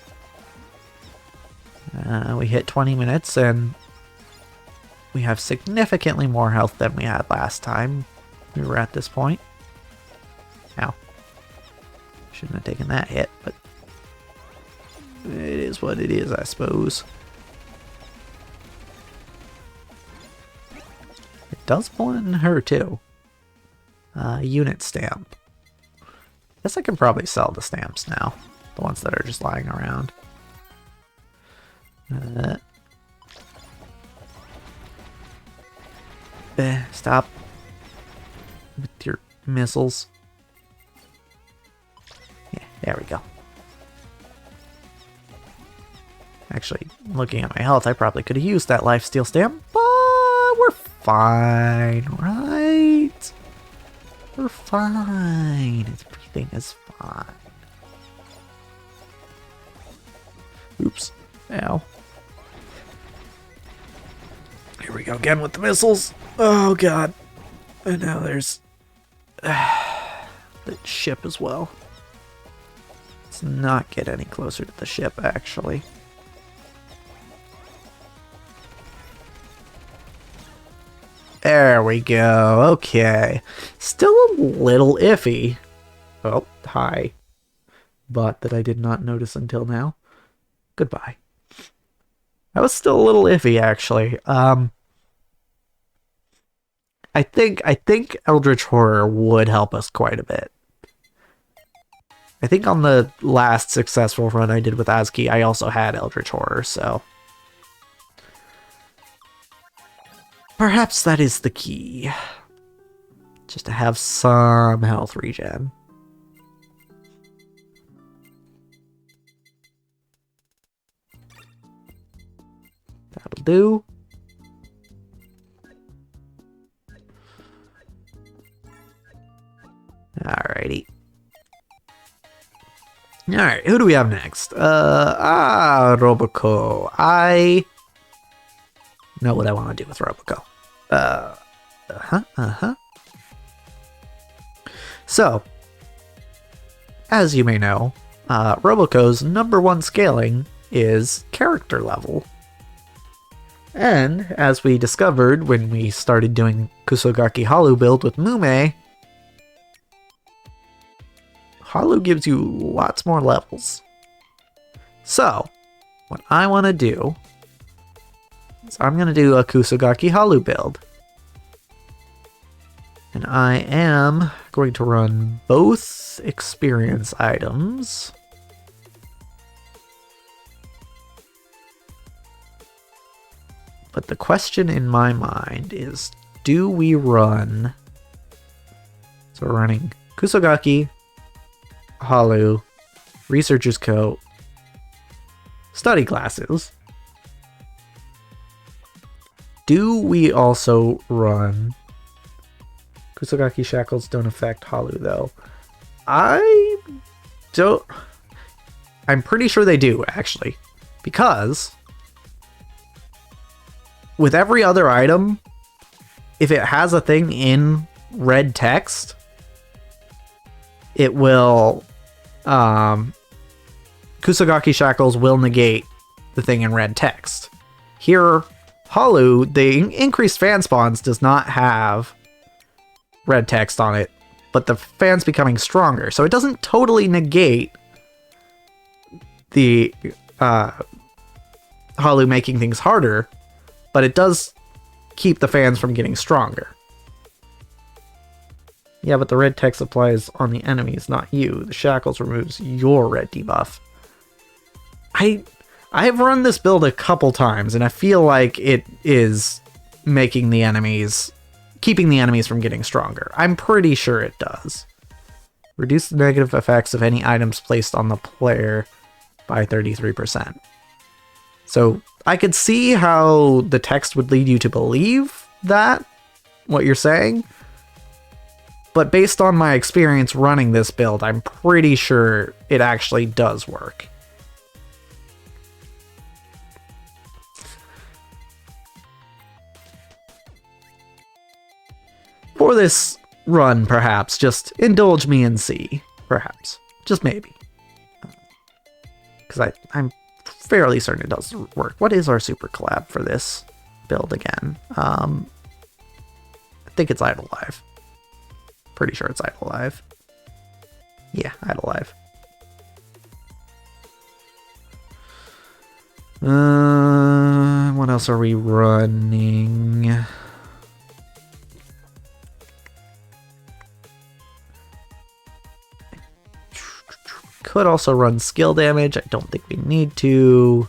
We hit 20 minutes and we have significantly more health than we had last time we were at this point. Ow. Shouldn't have taken that hit, but it is what it is, I suppose. It does one in her too. Unit stamp. Guess I can probably sell the stamps now. The ones that are just lying around. Stop with your missiles. Yeah, there we go. Actually, looking at my health, I probably could have used that lifesteal stamp, but we're fine, right? We're fine. Everything is fine. Oops. Ow. Here we go again with the missiles. Oh god. And now there's the ship as well. Let's not get any closer to the ship, actually. There we go. Okay. Still a little iffy. Oh, hi. Bot that I did not notice until now. Goodbye. That was still a little iffy, actually. I think Eldritch Horror would help us quite a bit. I think on the last successful run I did with Azuki, I also had Eldritch Horror, so perhaps that is the key. Just to have some health regen. That'll do. Alrighty. Alright, who do we have next? Roboco. I know what I want to do with Roboco. So, as you may know, Roboco's #1 scaling is character level. And, as we discovered when we started doing Kusogaki Halu build with Mume, Halu gives you lots more levels. So, what I want to do is I'm going to do a Kusogaki Halu build. And I am going to run both experience items. But the question in my mind is, do we run... So we're running Kusogaki, Halu, Researcher's Coat, Study Glasses. Do we also run... Kusogaki Shackles don't affect Halu, though. I don't... I'm pretty sure they do, actually. Because... with every other item, if it has a thing in red text, it will, Kusogaki Shackles will negate the thing in red text. Here, Halu, the increased fan spawns does not have red text on it, but the fan's becoming stronger, so it doesn't totally negate the, Halu making things harder, but it does keep the fans from getting stronger. Yeah, but the red text applies on the enemies, not you. The shackles removes your red debuff. I've run this build a couple times, and I feel like it is making the enemies... keeping the enemies from getting stronger. I'm pretty sure it does. Reduce the negative effects of any items placed on the player by 33%. So I could see how the text would lead you to believe that, what you're saying. But based on my experience running this build, I'm pretty sure it actually does work. For this run, perhaps, just indulge me and see. Perhaps. Just maybe. Because I'm fairly certain it does work. What is our super collab for this build again? I think it's HoloLive. Pretty sure it's HoloLive. Yeah, HoloLive. What else are we running? Could also run skill damage. I don't think we need to.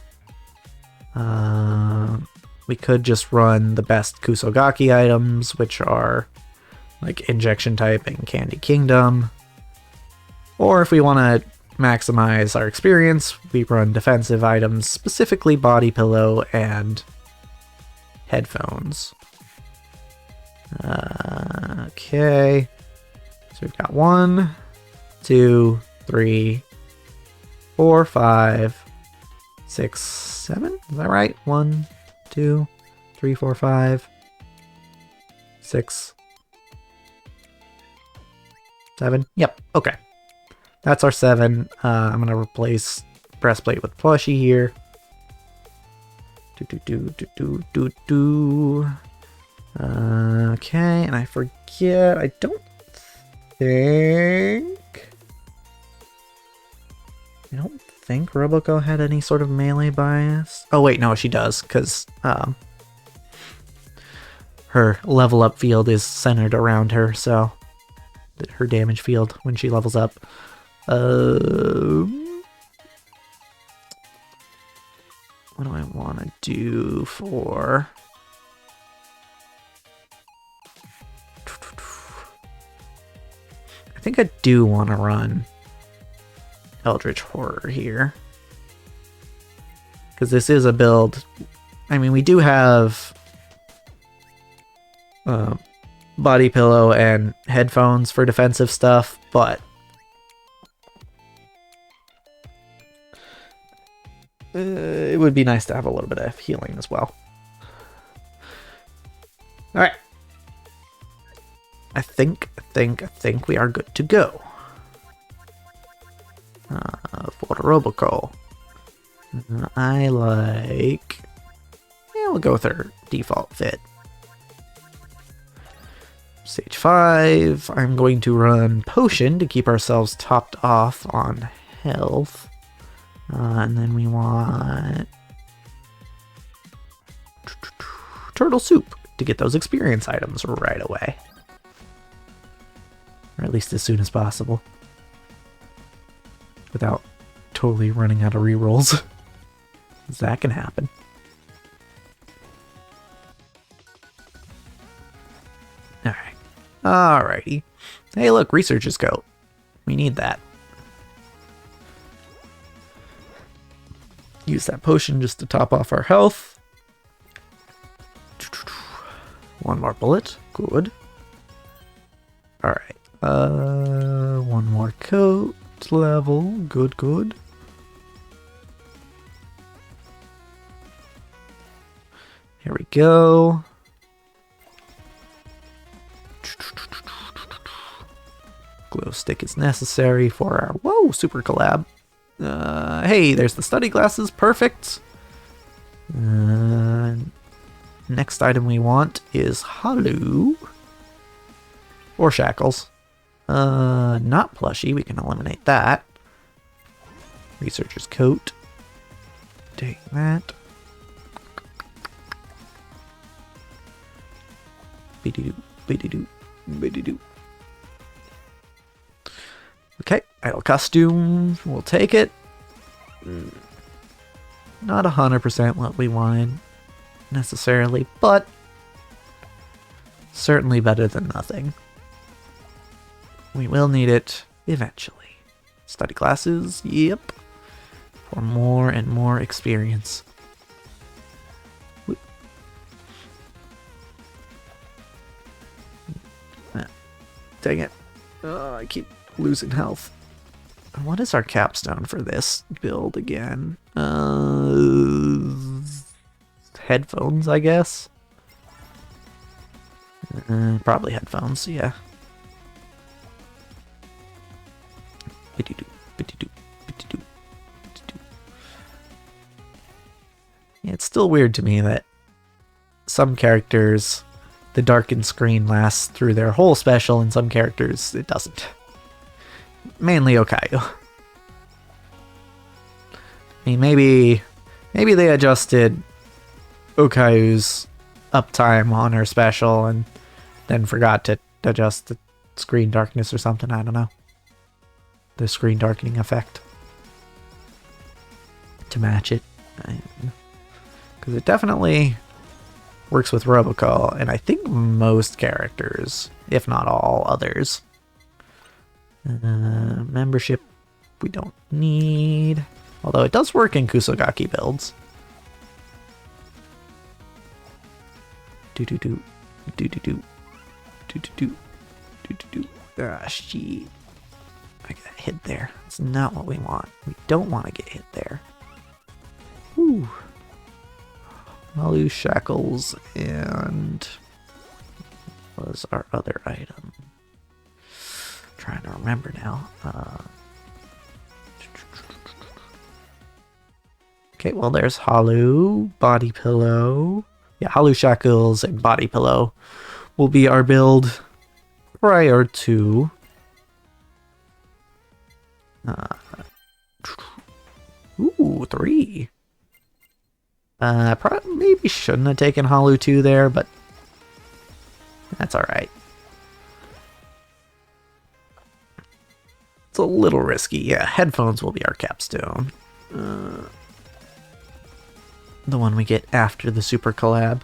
We could just run the best Kusogaki items, which are like Injection Type and Candy Kingdom. Or if we want to maximize our experience, we run defensive items, specifically Body Pillow and Headphones. Okay. So we've got 1, 2, 3, 4, 5, 6, 7. Is that right? 1, 2, 3, 4, 5, 6, 7. Yep. Okay. That's our 7. I'm gonna replace breastplate with plushie here. Okay, and I forget. I don't think Roboco had any sort of melee bias. Oh wait, no, she does, because her level up field is centered around her, so her damage field when she levels up. What do I want to do for... I think I do want to run Eldritch Horror here. Because this is a build... I mean, we do have Body Pillow and Headphones for defensive stuff, but it would be nice to have a little bit of healing as well. Alright. I think we are good to go. For Roboco. I like... Yeah, we'll go with our default fit. Stage 5. I'm going to run Potion to keep ourselves topped off on health. And then we want... Turtle Soup to get those experience items right away. Or at least as soon as possible. Without totally running out of rerolls. That can happen. Alright. Alrighty. Hey look, Researcher's Coat. We need that. Use that potion just to top off our health. One more bullet. Good. Alright. One more coat level. Good, good. Here we go. Glow stick is necessary for our... Whoa, super collab. Hey, there's the study glasses. Perfect. Next item we want is Holu. Or Shackles. Not plushie. We can eliminate that. Researcher's Coat. Take that. Biddy-doo, biddy-doo, biddy-doo. Okay, idle costume. We'll take it. Not 100% what we wanted, necessarily, but certainly better than nothing. We will need it eventually. Study glasses, yep. For more and more experience. Dang it. I keep losing health. What is our capstone for this build again? Headphones, I guess? Probably headphones, yeah. Yeah, it's still weird to me that some characters, the darkened screen lasts through their whole special, and some characters it doesn't. Mainly Okayu. I mean, maybe they adjusted Okayu's uptime on her special and then forgot to adjust the screen darkness or something. I don't know. The screen darkening effect to match it. Because it definitely works with Robocall, and I think most characters, if not all others. Membership we don't need, although it does work in Kusogaki builds. Ah, shit. I got hit there. That's not what we want. We don't want to get hit there. Whew. Malu shackles and what was our other item? Trying to remember now. Okay, well there's Halu, body pillow. Yeah, Halu shackles and body pillow will be our build prior to ooh, 3. Maybe shouldn't have taken Halu 2 there, but that's alright. It's a little risky. Yeah, headphones will be our capstone. The one we get after the super collab.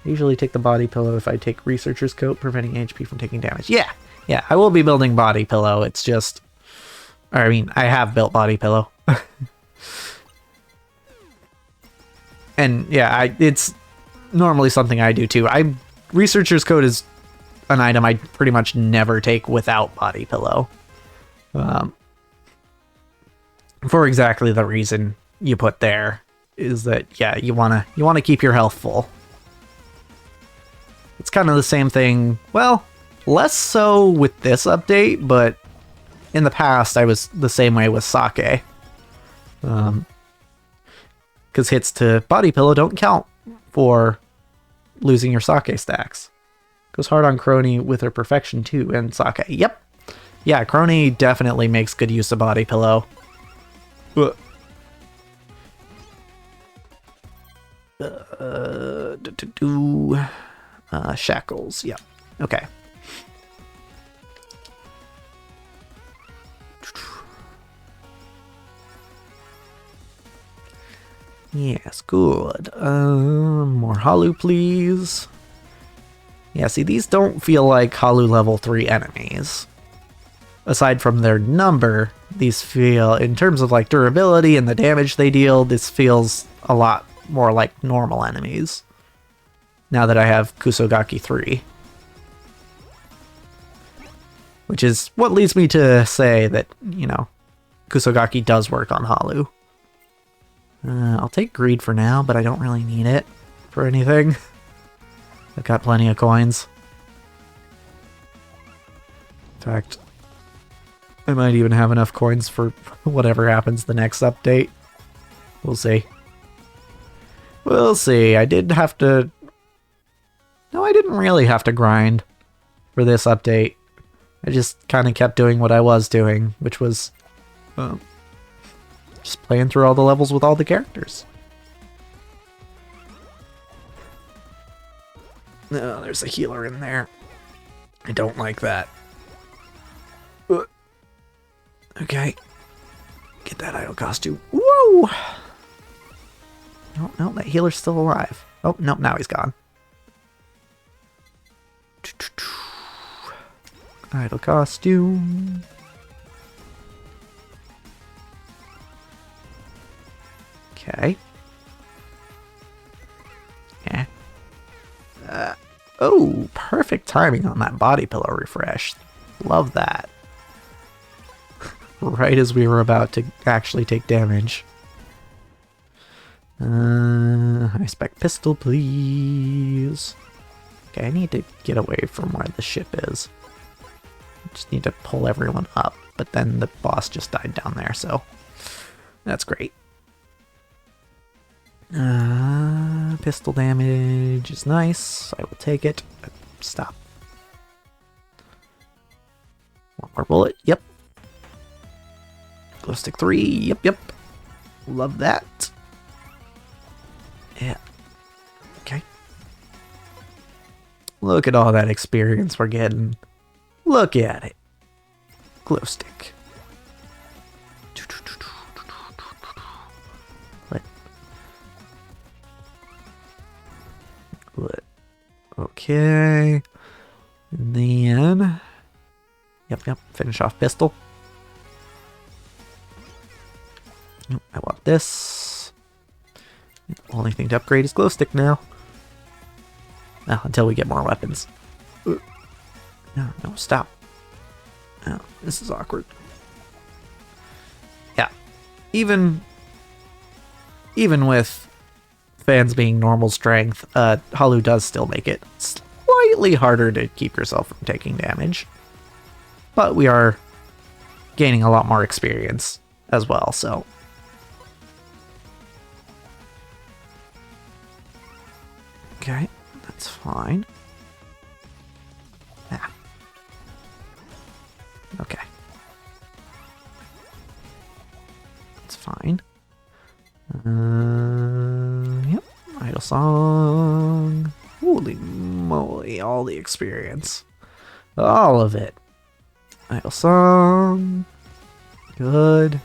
I usually take the body pillow if I take Researcher's Coat, preventing HP from taking damage. Yeah, I will be building body pillow. It's just... I mean, I have built body pillow. And yeah, it's normally something I do too. Researcher's Coat is an item I pretty much never take without body pillow. For exactly the reason you put there, is that yeah, you wanna keep your health full. It's kind of the same thing. Well, less so with this update, but in the past I was the same way with Sake. Because hits to body pillow don't count for losing your Sake stacks. Goes hard on Crony with her perfection too, and Sake. Yep. Yeah, Crony definitely makes good use of body pillow. Shackles. Yep. Okay. Yes, good. More Halu, please. Yeah, see, these don't feel like Halu level 3 enemies. Aside from their number, these feel, in terms of like durability and the damage they deal, this feels a lot more like normal enemies. Now that I have Kusogaki 3. Which is what leads me to say that, you know, Kusogaki does work on Halu. I'll take Greed for now, but I don't really need it for anything. I've got plenty of coins. In fact, I might even have enough coins for whatever happens the next update. We'll see. We'll see. I did have to... No, I didn't really have to grind for this update. I just kind of kept doing what I was doing, which was... just playing through all the levels with all the characters. No, there's a healer in there. I don't like that. Okay. Get that idol costume. Woo! No, that healer's still alive. Oh, no, now he's gone. Idol costume. Okay. Yeah. Oh, perfect timing on that body pillow refresh. Love that. Right as we were about to actually take damage. High spec pistol, please. Okay, I need to get away from where the ship is. I just need to pull everyone up, but then the boss just died down there, so that's great. Pistol damage is nice. I will take it. Stop. One more bullet. Yep. Glow stick 3. Yep. Love that. Yeah. Okay. Look at all that experience we're getting. Look at it. Glow stick. What? Okay. And then... Yep. Finish off pistol. Nope, I want this. Only thing to upgrade is glow stick now. Oh, until we get more weapons. No, stop. Oh, this is awkward. Yeah. Even with fans being normal strength, Holu does still make it slightly harder to keep yourself from taking damage. But we are gaining a lot more experience as well, so... Okay, that's fine. Ah. Okay. That's fine. Yep. Idle song. Holy moly, all the experience. All of it. Idle song. Good.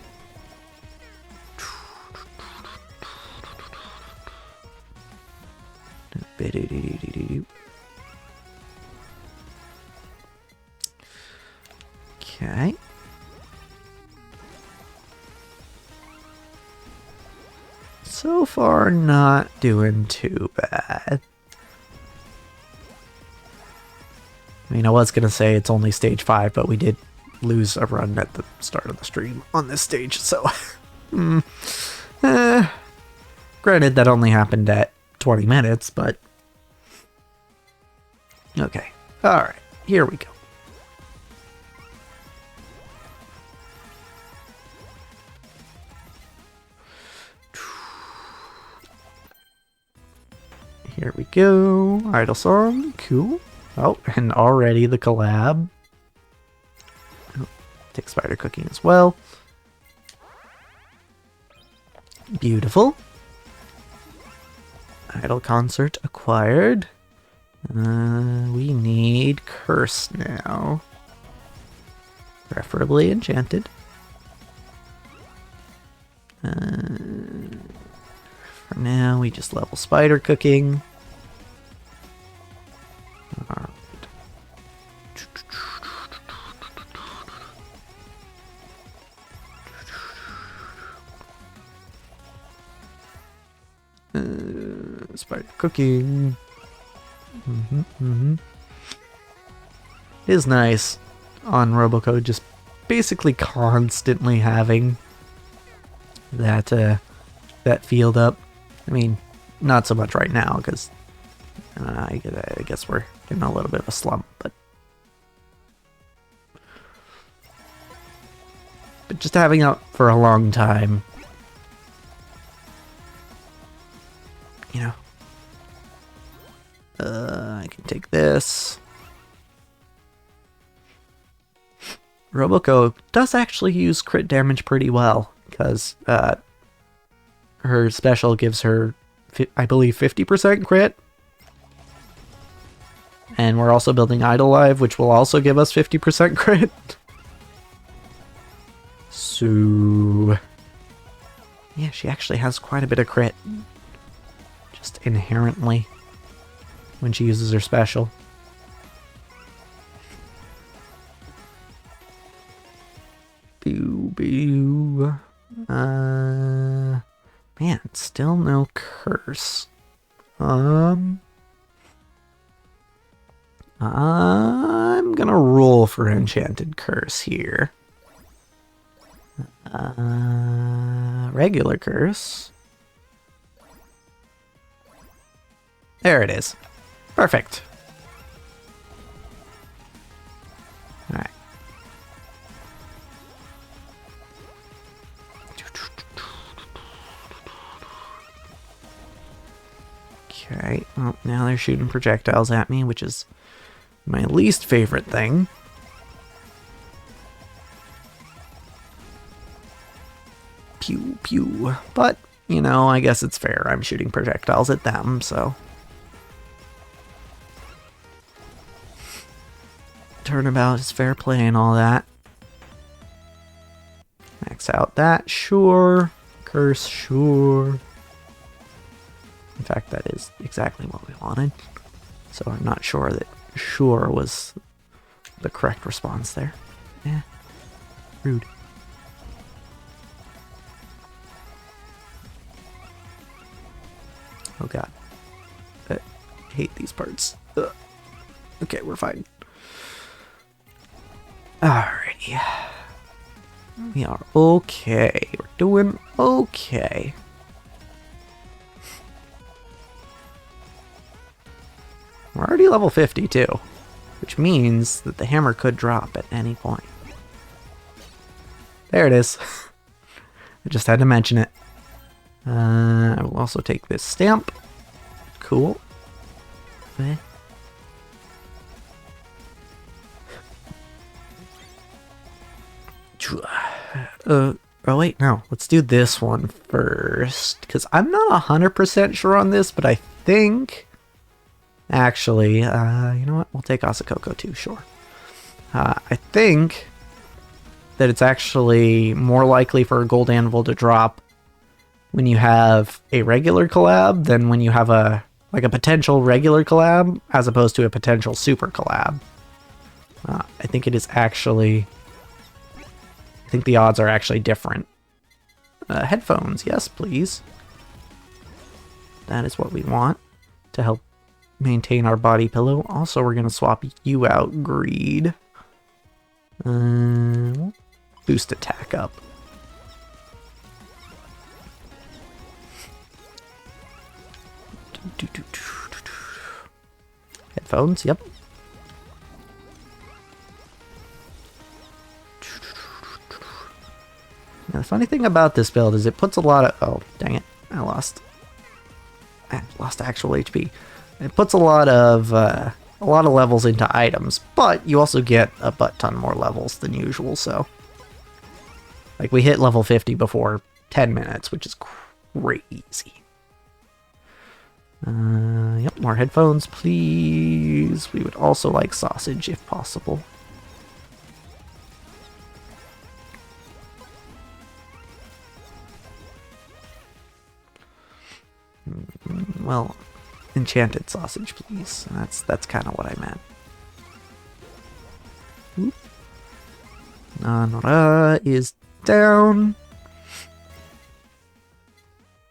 Okay. So far, not doing too bad. I mean, I was going to say it's only stage 5, but we did lose a run at the start of the stream on this stage, so... Granted, that only happened at 20 minutes, but... Okay. Alright, here we go. Here we go. Idle song. Cool. Oh, and already the collab. Oh, take spider cooking as well. Beautiful. Idle concert acquired. We need curse now. Preferably enchanted. For now, we just level spider cooking. Alright. Spider cooking. It is nice on Robocode just basically constantly having that that field up. I mean, not so much right now because I guess we're in a little bit of a slump, but just having it for a long time, you know. I can take this. Roboco does actually use crit damage pretty well because her special gives her, I believe, 50% crit. And we're also building Idolive, which will also give us 50% crit. So... yeah, she actually has quite a bit of crit. Just inherently. When she uses her special. Boo. Man, still no curse. I'm gonna roll for Enchanted Curse here. Regular Curse. There it is. Perfect. Alright. Okay, well, now they're shooting projectiles at me, which is my least favorite thing. Pew, pew. But, you know, I guess it's fair. I'm shooting projectiles at them, so. Turnabout is fair play and all that. Max out that, sure. Curse, sure. In fact, that is exactly what we wanted. So I'm not sure that sure was the correct response there. Yeah. Rude. Oh god. I hate these parts. Ugh. Okay, we're fine. Alrighty. We are okay. We're doing okay. We're already level 50 too, which means that the hammer could drop at any point. There it is. I just had to mention it. I will also take this stamp. Cool. Okay. Oh wait, no. Let's do this one first, because I'm not 100% sure on this, but I think... Actually, you know what? We'll take Asakoko too, sure. I think that it's actually more likely for a gold anvil to drop when you have a regular collab than when you have a potential regular collab as opposed to a potential super collab. I think it is actually... I think the odds are actually different. Headphones, yes, please. That is what we want to help maintain our body pillow. Also, we're going to swap you out, Greed. Boost attack up. Headphones, yep. Now, the funny thing about this build is it puts a lot of... Oh, dang it. I lost actual HP. It puts a lot of levels into items, but you also get a butt ton more levels than usual, so... Like, we hit level 50 before 10 minutes, which is crazy. Yep, more headphones, please. We would also like sausage, if possible. Well, enchanted sausage, please. That's kind of what I meant. Oop. Nanora is down.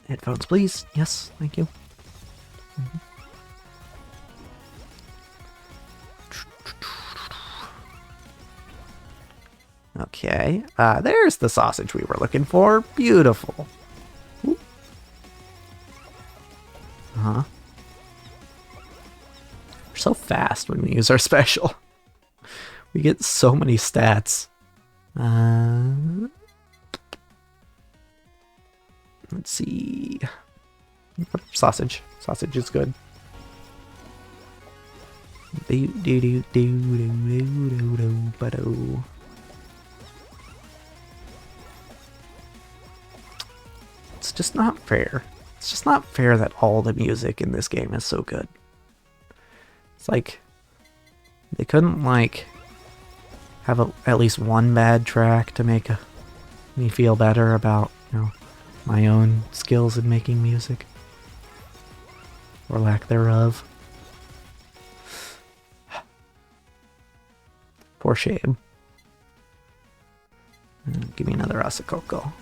Headphones, please. Yes, thank you. Okay, there's the sausage we were looking for. Beautiful. Oop. We're so fast when we use our special. We get so many stats. Let's see. Sausage. Sausage is good. It's just not fair. It's just not fair that all the music in this game is so good. It's like they couldn't like have at least one bad track to make me feel better about, you know, my own skills in making music. Or lack thereof. For shame. Give me another Asakoko.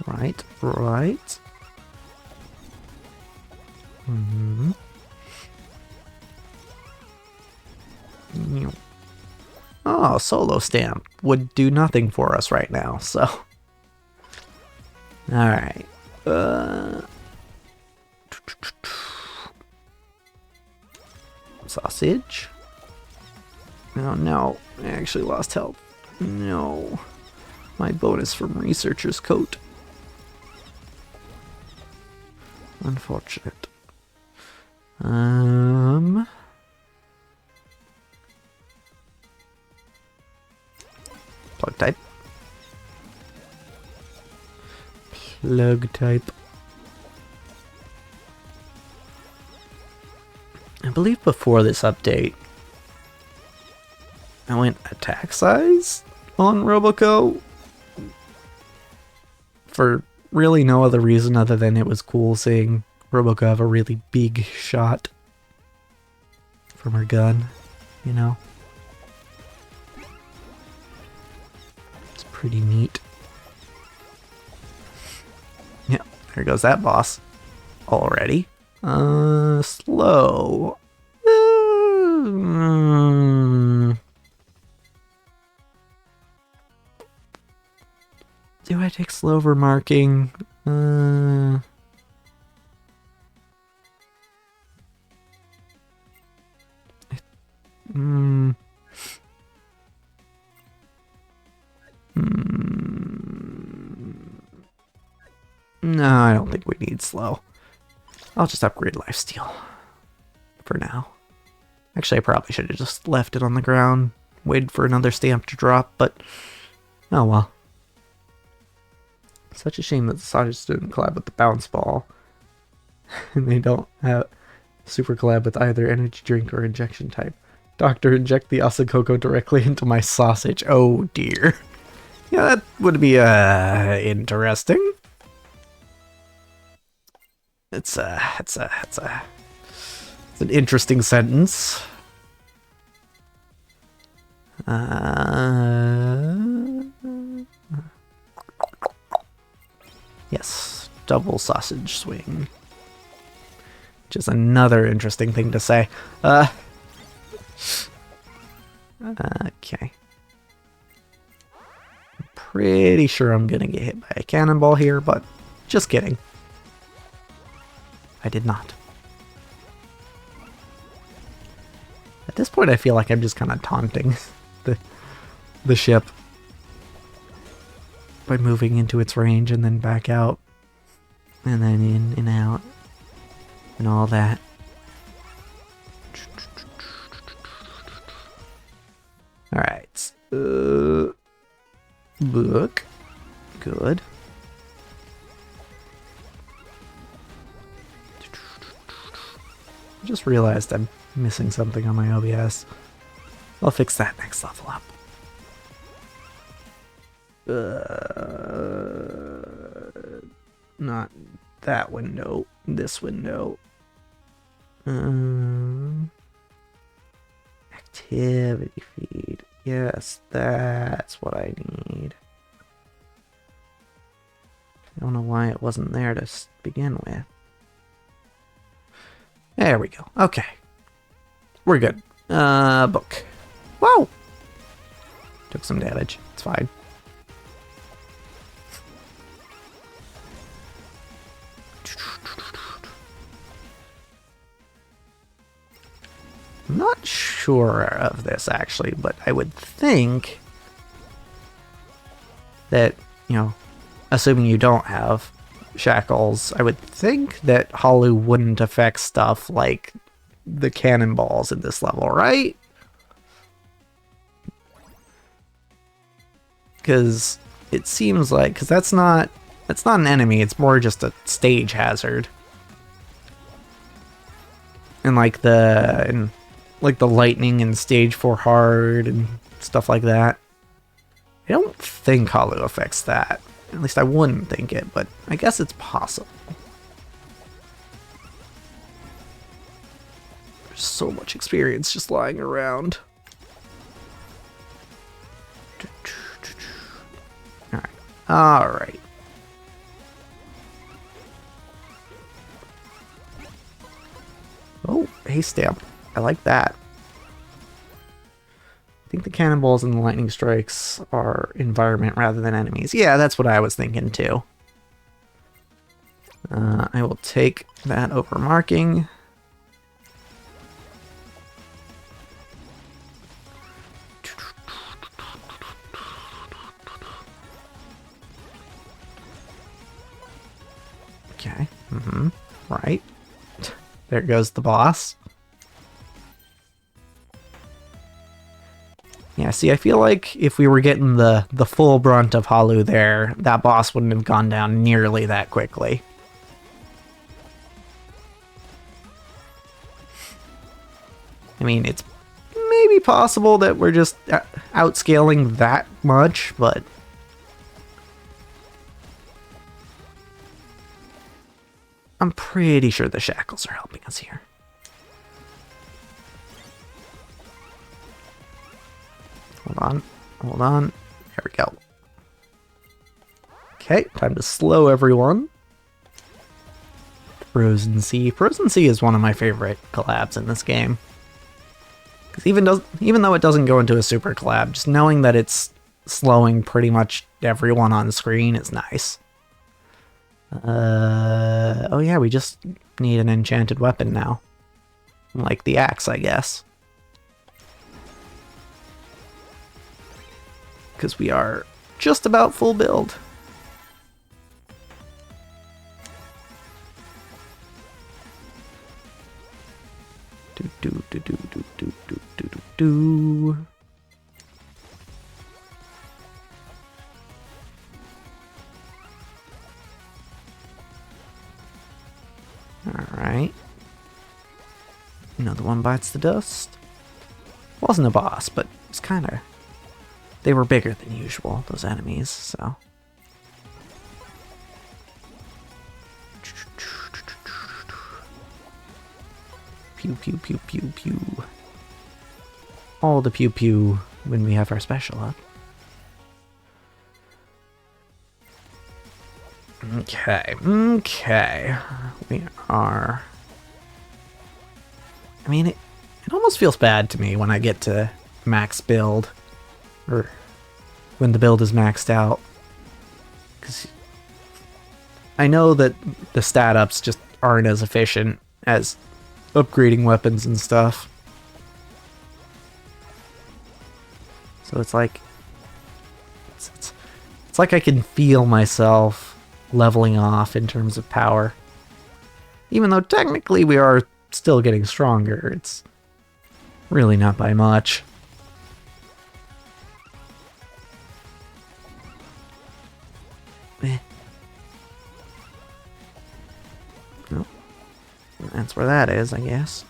Right, right. Mm-hmm. Oh, solo stamp would do nothing for us right now, so. Alright. Sausage. Oh no, I actually lost health. No. My bonus from Researcher's Coat. Unfortunate. Plug type. Plug type. I believe before this update, I went attack size on Roboco for really no other reason other than it was cool seeing Roboco have a really big shot from her gun, you know? It's pretty neat. Yeah, there goes that boss already. Slow. Do I take slow over marking? No, I don't think we need slow. I'll just upgrade lifesteal for now. Actually, I probably should have just left it on the ground, waited for another stamp to drop, but oh well. Such a shame that the sausage didn't collab with the bounce ball. And they don't have super collab with either energy drink or injection type. Doctor, inject the Asakoko directly into my sausage. Oh dear. Yeah, that would be interesting. It's an interesting sentence. Yes, double sausage swing. Which is another interesting thing to say. Okay. I'm pretty sure I'm gonna get hit by a cannonball here, but just kidding. I did not. At this point, I feel like I'm just kind of taunting the ship by moving into its range and then back out, and then in and out, and all that. All right. Look. Good. Just realized I'm missing something on my OBS. I'll fix that next level up. Not that window. This window. Activity feed. Yes, that's what I need. I don't know why it wasn't there to begin with. There we go. Okay. We're good. Book. Whoa! Took some damage. It's fine. I'm not sure of this, actually, but I would think that, you know, assuming you don't have shackles, I would think that Holu wouldn't affect stuff like the cannonballs in this level, right? Because it seems like, because that's not an enemy, it's more just a stage hazard. And like the lightning in stage 4 hard and stuff like that. I don't think Holu affects that. At least I wouldn't think it, but I guess it's possible. There's so much experience just lying around. Alright. Alright. haste stamp. I like that. I think the cannonballs and the lightning strikes are environment rather than enemies. Yeah, that's what I was thinking too. I will take that over marking. Okay. Right. There goes the boss. Yeah, see, I feel like if we were getting the full brunt of Holu there, that boss wouldn't have gone down nearly that quickly. I mean, it's maybe possible that we're just outscaling that much, but... I'm pretty sure the shackles are helping us here. Hold on. There we go. Okay, time to slow everyone. Frozen Sea. Frozen Sea is one of my favorite collabs in this game. Because even though it doesn't go into a super collab, just knowing that it's slowing pretty much everyone on screen is nice. Oh yeah, we just need an enchanted weapon now. Like the axe, I guess. Because we are just about full build. Do. Alright. Another one bites the dust. Wasn't a boss, but it's kind of... They were bigger than usual, those enemies, so... Pew pew pew pew pew. All the pew pew when we have our special up. Okay. We are... I mean, it almost feels bad to me when I get to max build. Or when the build is maxed out. Because I know that the stat ups just aren't as efficient as upgrading weapons and stuff. So it's like... It's like I can feel myself leveling off in terms of power. Even though technically we are still getting stronger, it's really not by much. Oh, that's where that is, I guess.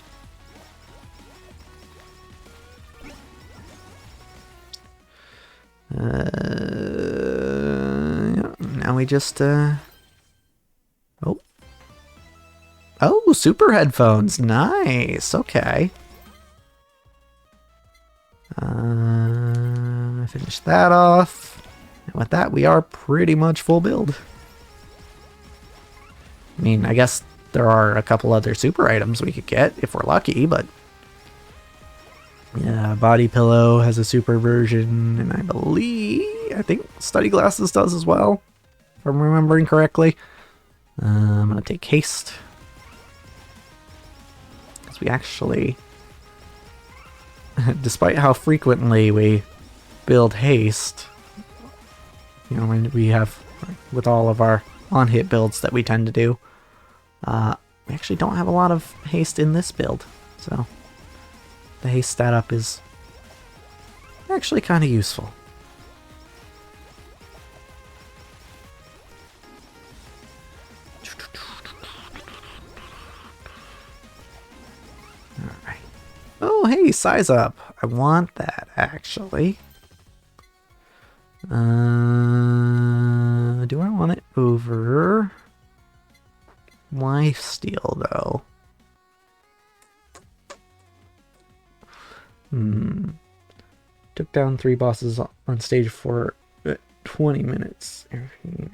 Now we just, Oh, super headphones. Nice. Okay. Finish that off. And with that, we are pretty much full build. I mean, I guess there are a couple other super items we could get if we're lucky, but... Yeah, Body Pillow has a super version, and I think Study Glasses does as well, if I'm remembering correctly. I'm gonna take Haste. Because we actually... Despite how frequently we build Haste, you know, when we have, with all of our on-hit builds that we tend to do, we actually don't have a lot of Haste in this build, so the Haste stat up is actually kind of useful. Alright. Oh, hey, size up. I want that, actually. Do I want it over lifesteal, though? Took down 3 bosses on stage 4 at 20 minutes.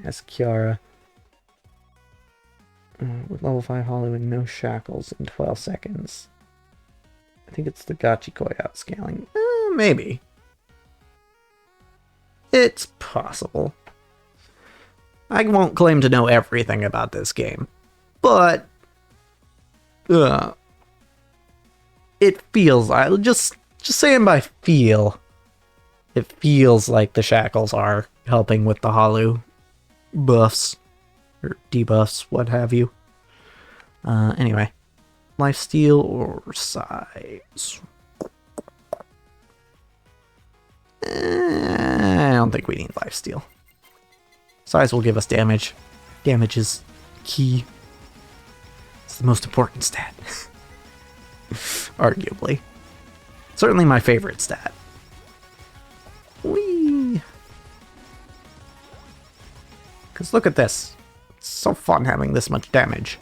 As Kiara. With level 5 Hollow and no shackles in 12 seconds. think it's the Gachikoi outscaling. Maybe. It's possible. I won't claim to know everything about this game, but it feels like, just saying by feel, it feels like the shackles are helping with the Holu buffs or debuffs, what have you. Anyway, lifesteal or size? I don't think we need lifesteal. Size will give us damage. Damage is key. It's the most important stat. Arguably. Certainly my favorite stat. Whee! Because look at this. It's so fun having this much damage.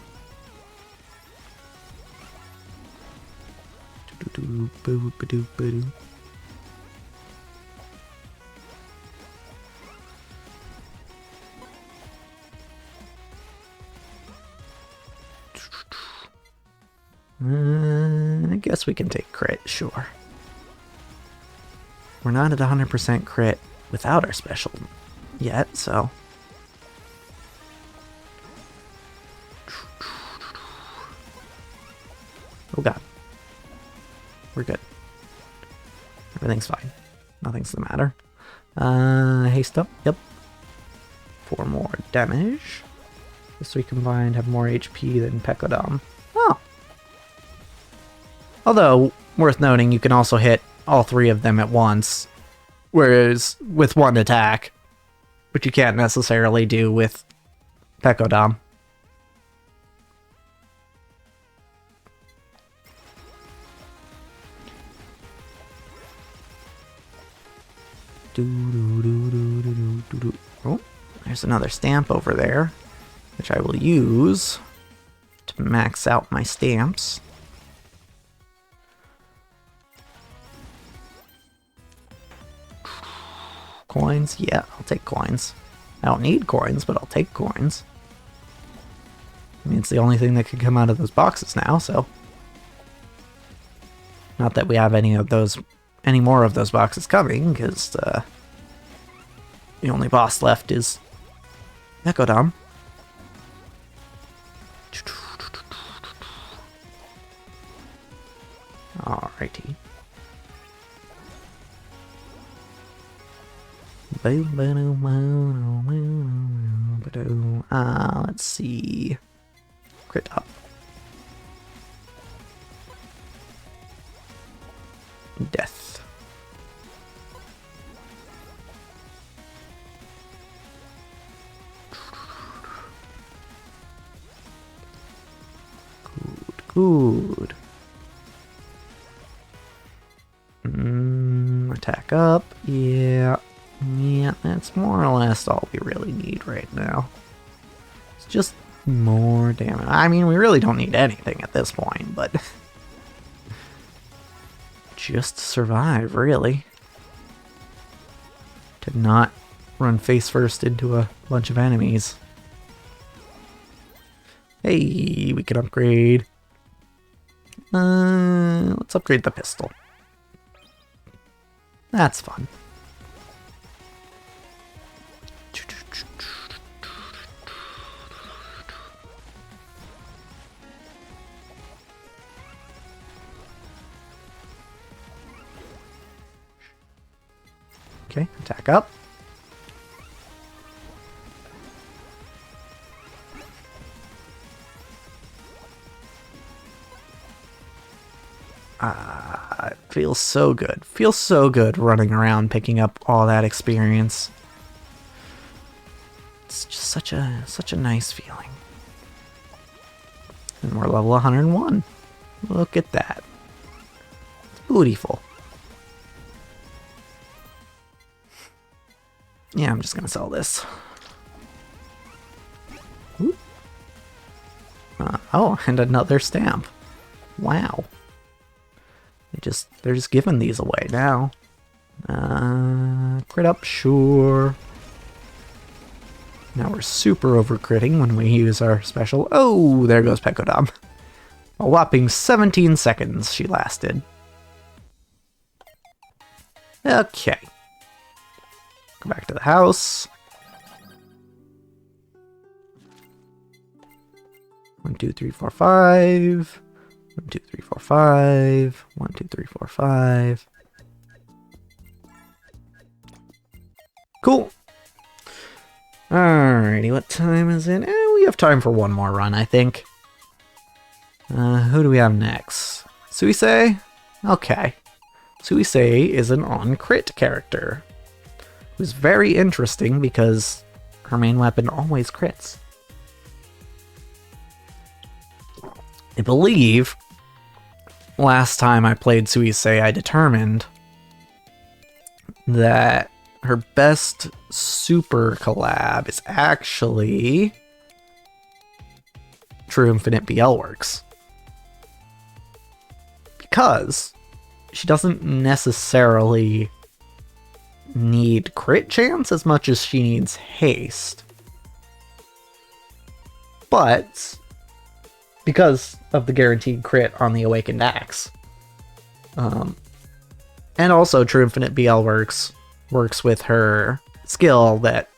I guess we can take crit, sure. We're not at 100% crit without our special yet, so... Oh god. We're good. Everything's fine. Nothing's the matter. Haste up, yep. 4 more damage. This we combined have more HP than Pekodam. Oh! Although, worth noting, you can also hit all 3 of them at once, whereas with one attack, which you can't necessarily do with Pekodam. Oh, there's another stamp over there, which I will use to max out my stamps. Coins? Yeah, I'll take coins. I don't need coins, but I'll take coins. I mean, it's the only thing that could come out of those boxes now, so... Not that we have any more of those boxes coming, because the only boss left is Pekodam. Alrighty. Let's see. Crit up. Death. Good. Attack up. Yeah, that's more or less all we really need right now. It's just more damage. I mean, we really don't need anything at this point, but... just to survive, really. To not run face first into a bunch of enemies. Hey, we can upgrade. Let's upgrade the pistol. That's fun. Okay, attack up. It feels so good. Feels so good running around picking up all that experience. It's just such a nice feeling. And we're level 101. Look at that. It's beautiful. Yeah, I'm just gonna sell this. Oh, and another stamp. Wow. They're just giving these away now. Crit up, sure. Now we're super over critting when we use our special. Oh, there goes Pekodam. A whopping 17 seconds she lasted. Okay. Go back to the house. 1, 2, 3, 4, 5. 1, 2, 3, 4, 5. 1, 2, 3, 4, 5. Cool. Alrighty, what time is it? We have time for one more run, I think. Who do we have next? Suisei? Okay. Suisei is an on-crit character. Who's very interesting because her main weapon always crits. I believe last time I played Suisei, I determined that her best super collab is actually True Infinite BL Works. Because she doesn't necessarily need crit chance as much as she needs haste. But because of the guaranteed crit on the Awakened Axe. And also True Infinite BL works with her skill that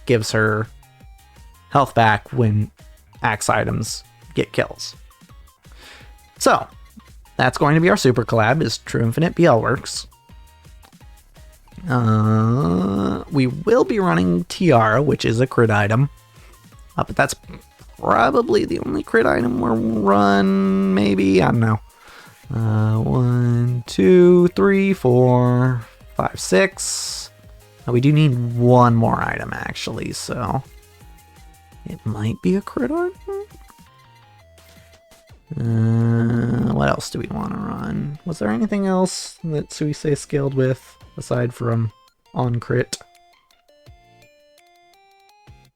gives her health back when axe items get kills. So, that's going to be our super collab, is True Infinite BL works. We will be running Tiara, which is a crit item. But that's probably the only crit item we'll run, maybe, I don't know. 1, 2, 3, 4, 5, 6. We do need one more item, actually, so it might be a crit item. What else do we want to run? Was there anything else that Suisei scaled with, aside from on crit?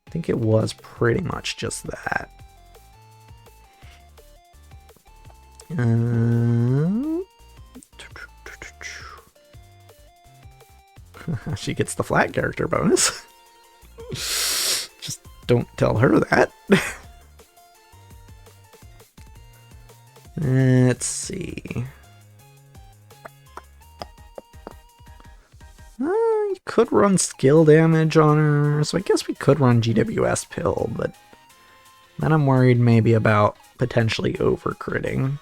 I think it was pretty much just that. She gets the flat character bonus. Just don't tell her that. Let's see. You could run skill damage on her, so I guess we could run GWS pill, but then I'm worried maybe about potentially over-critting.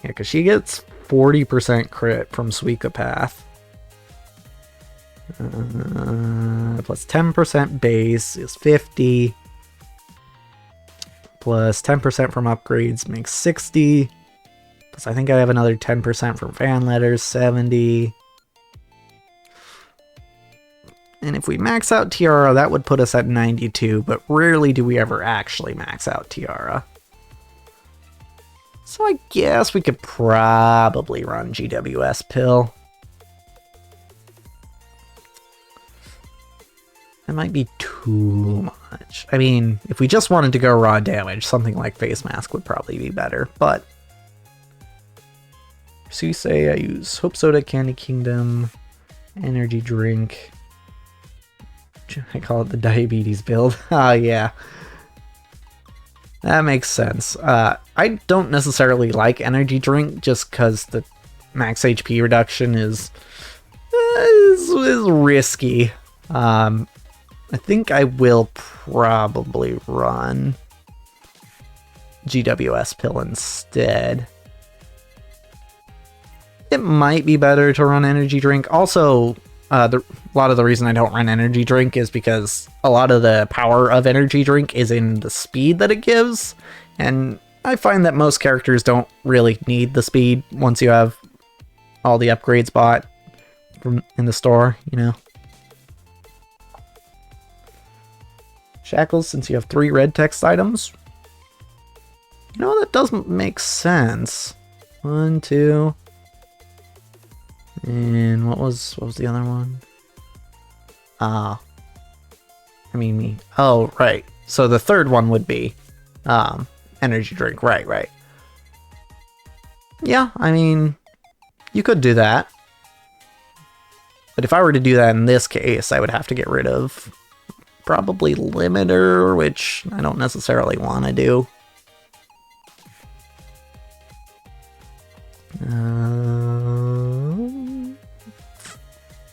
Yeah, because she gets 40% crit from Suikopath. Plus 10% base is 50. Plus 10% from upgrades makes 60. Plus I think I have another 10% from fan letters, 70. And if we max out Tiara, that would put us at 92, but rarely do we ever actually max out Tiara. So I guess we could probably run GWS pill. That might be too much. I mean, if we just wanted to go raw damage, something like Face Mask would probably be better, but Suisei, I use Hope Soda, Candy Kingdom, Energy Drink. I call it the diabetes build. Oh yeah. That makes sense. I don't necessarily like Energy Drink just because the max HP reduction is risky. I think I will probably run GWS pill instead. It might be better to run Energy Drink. Also, a lot of the reason I don't run Energy Drink is because a lot of the power of Energy Drink is in the speed that it gives, and I find that most characters don't really need the speed once you have all the upgrades bought from in the store, you know. Shackles, since you have 3 red text items. You know, that doesn't make sense. 1, 2... And what was the other one? Oh, right. So the third one would be Energy Drink. Right. Yeah, I mean, you could do that. But if I were to do that in this case, I would have to get rid of probably Limiter, which I don't necessarily want to do.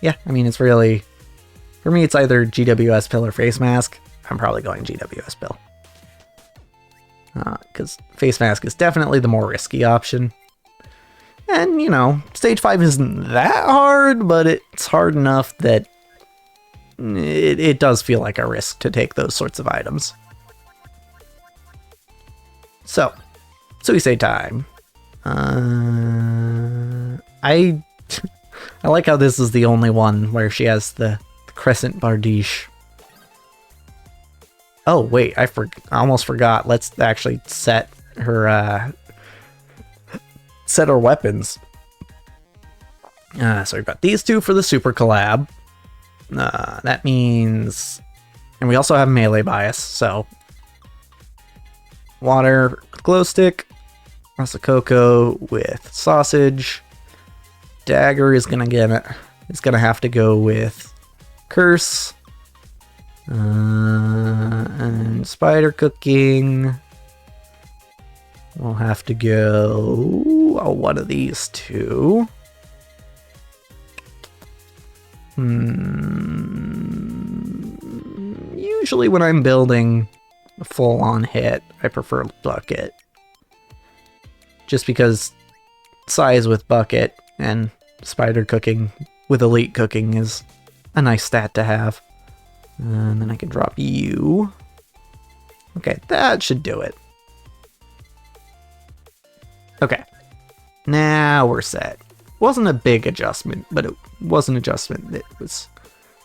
Yeah, I mean, it's really... For me, it's either GWS pill or face mask. I'm probably going GWS pill. Because face mask is definitely the more risky option. And, you know, stage 5 isn't that hard, but it's hard enough that it does feel like a risk to take those sorts of items. So we say time. I like how this is the only one where she has the Crescent Bardiche. Oh wait, I almost forgot. Let's actually set her weapons. So we've got these two for the super collab. That means, and we also have melee bias. So water with glow stick, Masakoko with sausage. Dagger is gonna have to go with curse. And spider cooking will have to go one of these two. Usually when I'm building a full-on hit, I prefer bucket. Just because size with bucket and spider cooking with elite cooking is a nice stat to have. And then I can drop you. Okay, that should do it. Okay. Now we're set. Wasn't a big adjustment, but it was an adjustment that was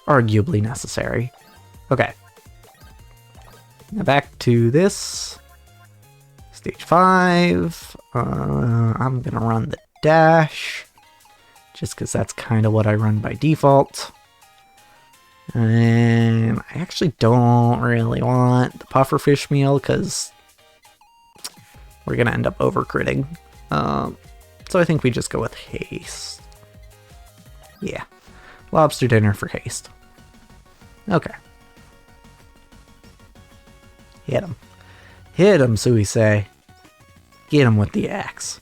arguably necessary. Okay. Now back to this. Stage 5. I'm gonna run the dash. Just because that's kind of what I run by default. And I actually don't really want the pufferfish meal because we're going to end up overcritting. So I think we just go with haste. Yeah. Lobster dinner for haste. Okay. Hit him. Hit him, so we say. Get him with the axe.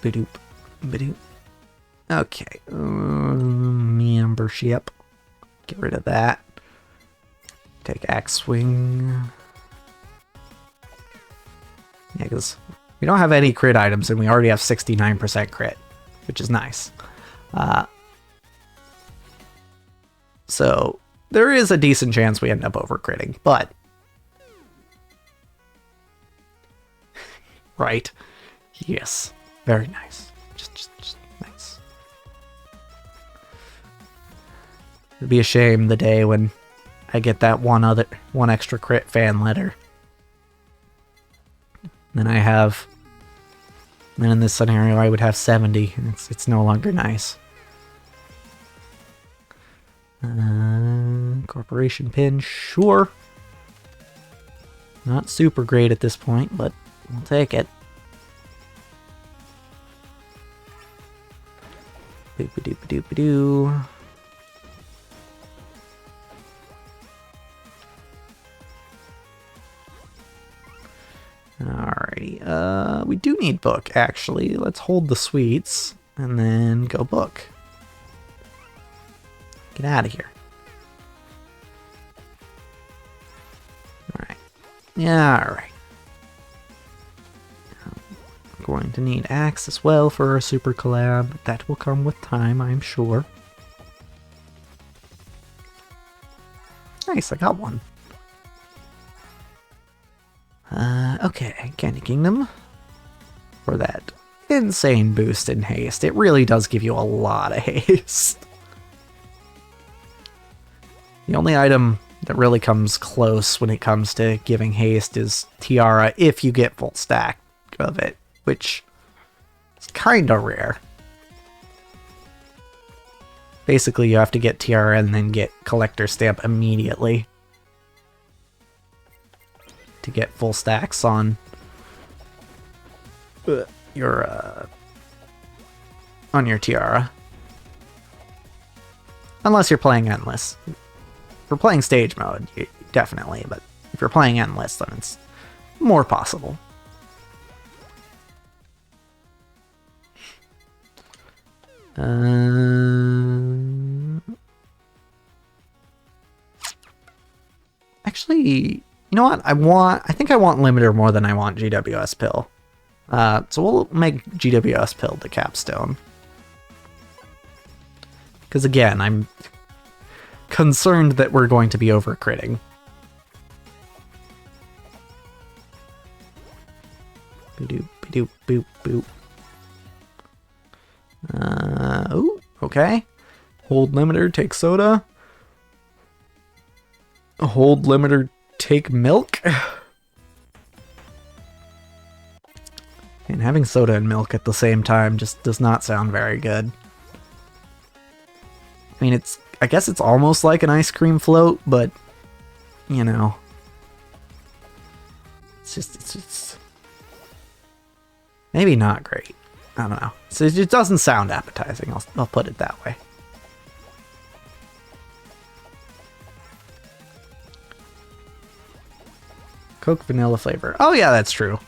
Badoop. Badoop. Okay, membership. Get rid of that. Take axe swing. Yeah, because we don't have any crit items and we already have 69% crit, which is nice. So there is a decent chance we end up over critting, but right? Yes, very nice. Just nice. It'd be a shame the day when I get that one extra crit fan letter. Then then in this scenario I would have 70. It's no longer nice. Corporation pin, sure. Not super great at this point, but we'll take it. Doop-a-doop-a-doop-a-doo. Alrighty, we do need book, actually. Let's hold the sweets, and then go book. Get out of here. Alright. Yeah, alright. I'm going to need axe as well for a super collab. That will come with time, I'm sure. Nice, I got one. Okay, Candy Kingdom. For that insane boost in haste. It really does give you a lot of haste. The only item that really comes close when it comes to giving haste is Tiara if you get full stack of it, which is kinda rare. Basically, you have to get Tiara and then get Collector Stamp immediately to get full stacks on your Tiara. Unless you're playing Endless. If you're playing Stage Mode, definitely, but if you're playing Endless, then it's more possible. Actually, you know what? I think I want limiter more than I want GWS pill. So we'll make GWS pill the capstone. Because again, I'm concerned that we're going to be over-critting. Boop, boop, boop, boop. Oh, okay. Hold limiter, take soda. Hold limiter, take milk. And having soda and milk at the same time just does not sound very good. I mean, I guess it's almost like an ice cream float, but, you know. It's just maybe not great. I don't know. So it doesn't sound appetizing, I'll put it that way. Coke vanilla flavor. Oh yeah, that's true.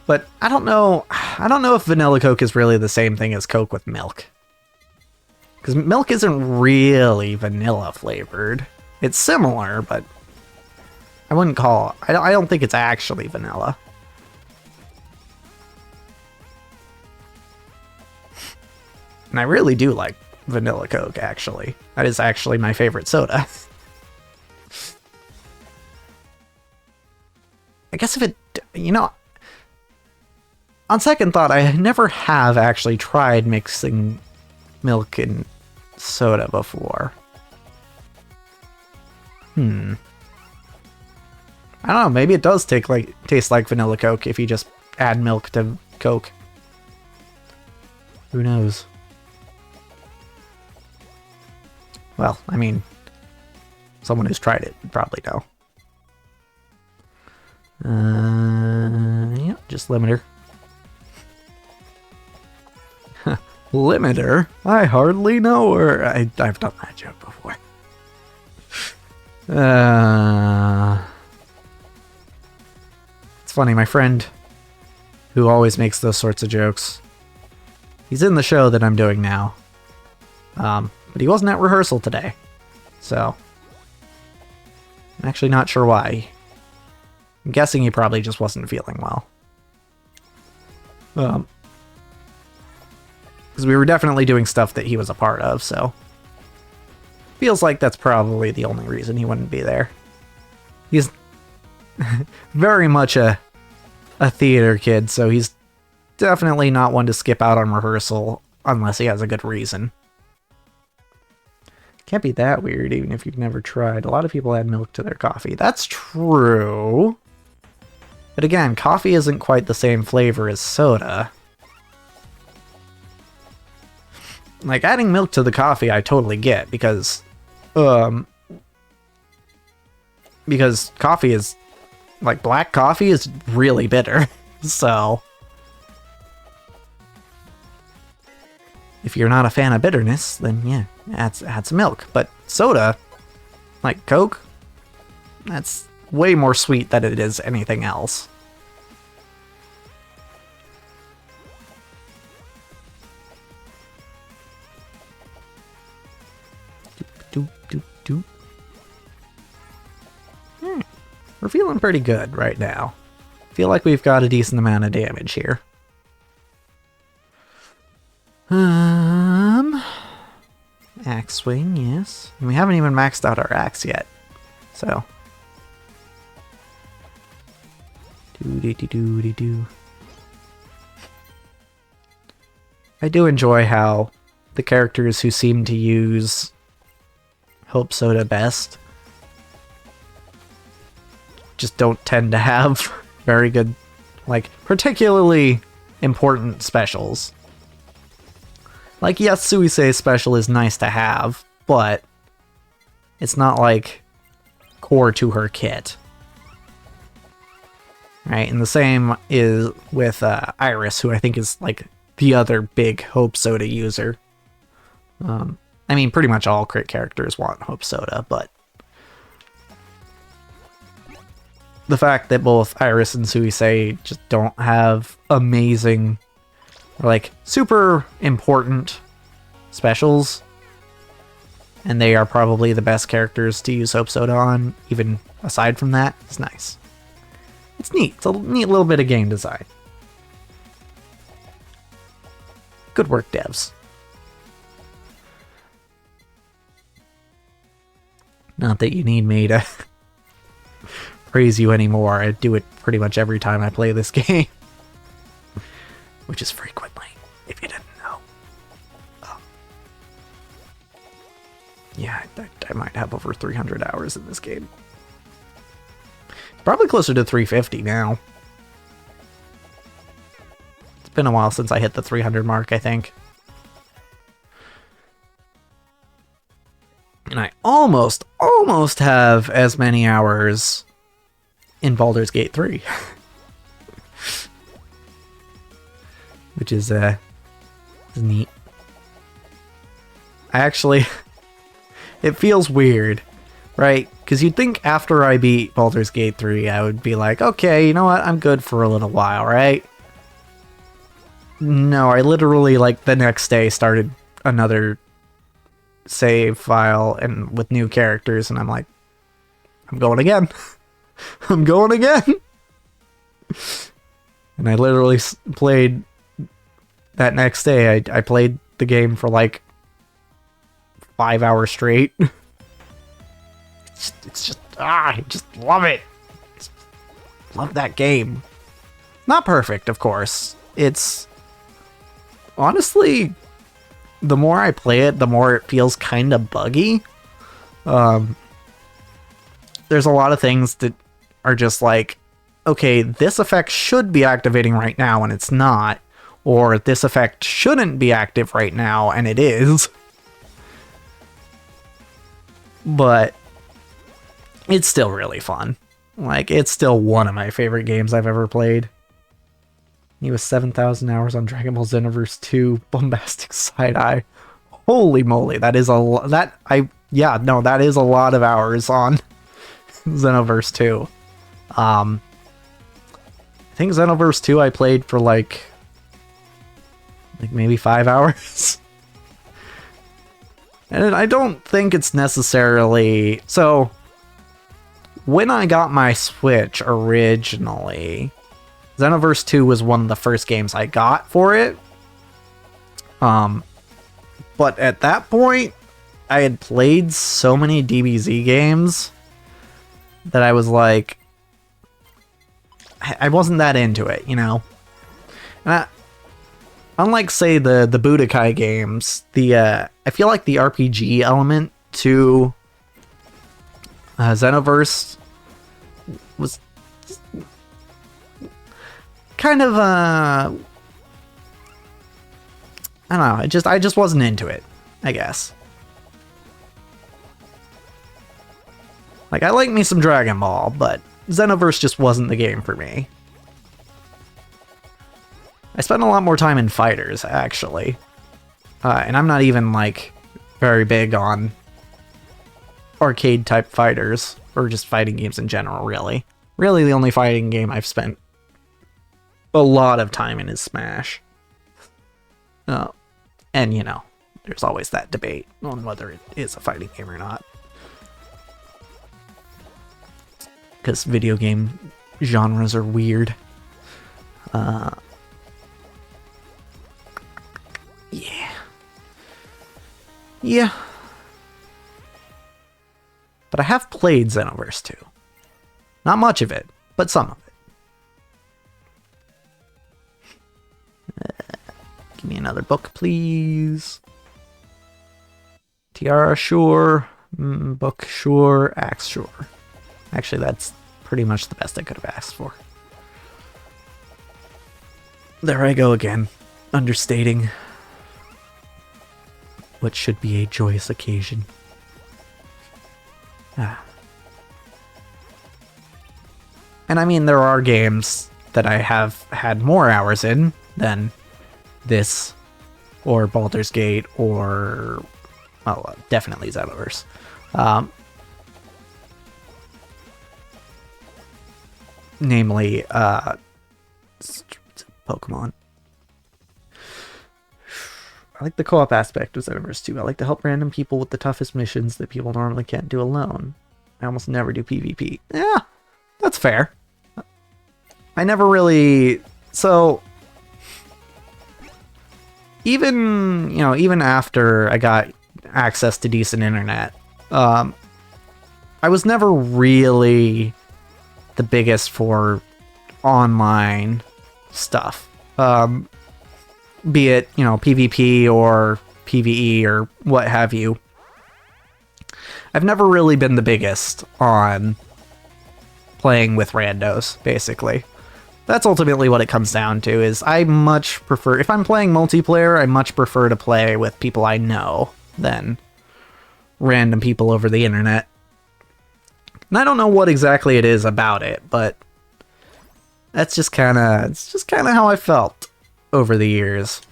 But I don't know if vanilla Coke is really the same thing as Coke with milk. Because milk isn't really vanilla flavored. It's similar, but I wouldn't call it. I don't think it's actually vanilla. And I really do like vanilla Coke, actually. That is actually my favorite soda. I guess if it, you know, on second thought, I never have actually tried mixing milk and soda before. I don't know, maybe it does taste like vanilla Coke if you just add milk to Coke. Who knows? Well, I mean, someone who's tried it would probably know. Yeah, just limiter. Limiter? I hardly know her. I've done that joke before. It's funny, my friend who always makes those sorts of jokes, he's in the show that I'm doing now. But he wasn't at rehearsal today. So I'm actually not sure why. I'm guessing he probably just wasn't feeling well. Because we were definitely doing stuff that he was a part of, so feels like that's probably the only reason he wouldn't be there. He's very much a theater kid, so he's definitely not one to skip out on rehearsal unless he has a good reason. Can't be that weird even if you've never tried. A lot of people add milk to their coffee. That's true. But again, coffee isn't quite the same flavor as soda. Like, adding milk to the coffee I totally get, because coffee is, like, black coffee is really bitter, so if you're not a fan of bitterness, then yeah, add some milk. But soda, like Coke, that's way more sweet than it is anything else. We're feeling pretty good right now. Feel like we've got a decent amount of damage here. Axe swing, yes. And we haven't even maxed out our axe yet. So. Doo-dee-dee-doo-dee-doo. I do enjoy how the characters who seem to use Hope Soda best just don't tend to have very good, like, particularly important specials. Like, yes, Suisei's special is nice to have, but it's not, like, core to her kit. Right? And the same is with Iris, who I think is, like, the other big Hope Soda user. I mean, pretty much all crit characters want Hope Soda, but the fact that both Iris and Suisei just don't have amazing, or like super important specials. And they are probably the best characters to use Soap Soda on, even aside from that. It's nice. It's neat. It's a neat little bit of game design. Good work, devs. Not that you need me to praise you anymore. I do it pretty much every time I play this game. Which is frequently, if you didn't know. Yeah, I might have over 300 hours in this game. Probably closer to 350 now. It's been a while since I hit the 300 mark, I think. And I almost have as many hours in Baldur's Gate 3. Which is neat. I actually... It feels weird, right? Because you'd think after I beat Baldur's Gate 3, I would be like, okay, you know what? I'm good for a little while, right? No, I literally, like, the next day started another save file and with new characters, and I'm like, I'm going again. I'm going again. And I literally played that next day. I played the game for like 5 hours straight. It's just I just love it. Just love that game. Not perfect, of course. It's honestly, the more I play it, the more it feels kind of buggy. There's a lot of things that are just like, okay, this effect should be activating right now and it's not, or this effect shouldn't be active right now and it is. But it's still really fun. Like, it's still one of my favorite games I've ever played. He was 7,000 hours on Dragon Ball Xenoverse 2 Bombastic Side-Eye. Holy moly, that is a lot. That is a lot of hours on Xenoverse 2. I think Xenoverse 2 I played for like maybe 5 hours. And I don't think it's necessarily... So, when I got my Switch originally, Xenoverse 2 was one of the first games I got for it. But at that point, I had played so many DBZ games that I was like... I wasn't that into it, you know? And unlike, say, the Budokai games, I feel like the RPG element to Xenoverse was kind of I don't know. I just wasn't into it, I guess. Like, I like me some Dragon Ball, but Xenoverse just wasn't the game for me. I spent a lot more time in fighters, actually. And I'm not even, like, very big on arcade-type fighters, or just fighting games in general, really. Really, the only fighting game I've spent a lot of time in is Smash. And, you know, there's always that debate on whether it is a fighting game or not. Because video game genres are weird. Yeah. Yeah. But I have played Xenoverse 2. Not much of it, but some of it. Give me another book, please. Tiara, sure. Book, sure. Axe, sure. Actually, that's pretty much the best I could have asked for. There I go again, understating what should be a joyous occasion. And I mean, there are games that I have had more hours in than this, or Baldur's Gate, or, well, definitely Xenoverse. Namely, Pokemon. like the co-op aspect of Xenoverse 2. I like to help random people with the toughest missions that people normally can't do alone. I almost never do PvP. Yeah, that's fair. I never really... So... Even after I got access to decent internet, I was never really the biggest for online stuff. Be it, PvP or PvE or what have you. I've never really been the biggest on playing with randos, basically. That's ultimately what it comes down to, is I much prefer... If I'm playing multiplayer, I much prefer to play with people I know than random people over the internet. And I don't know what exactly it is about it, but that's just kind of... It's just kind of how I felt over the years.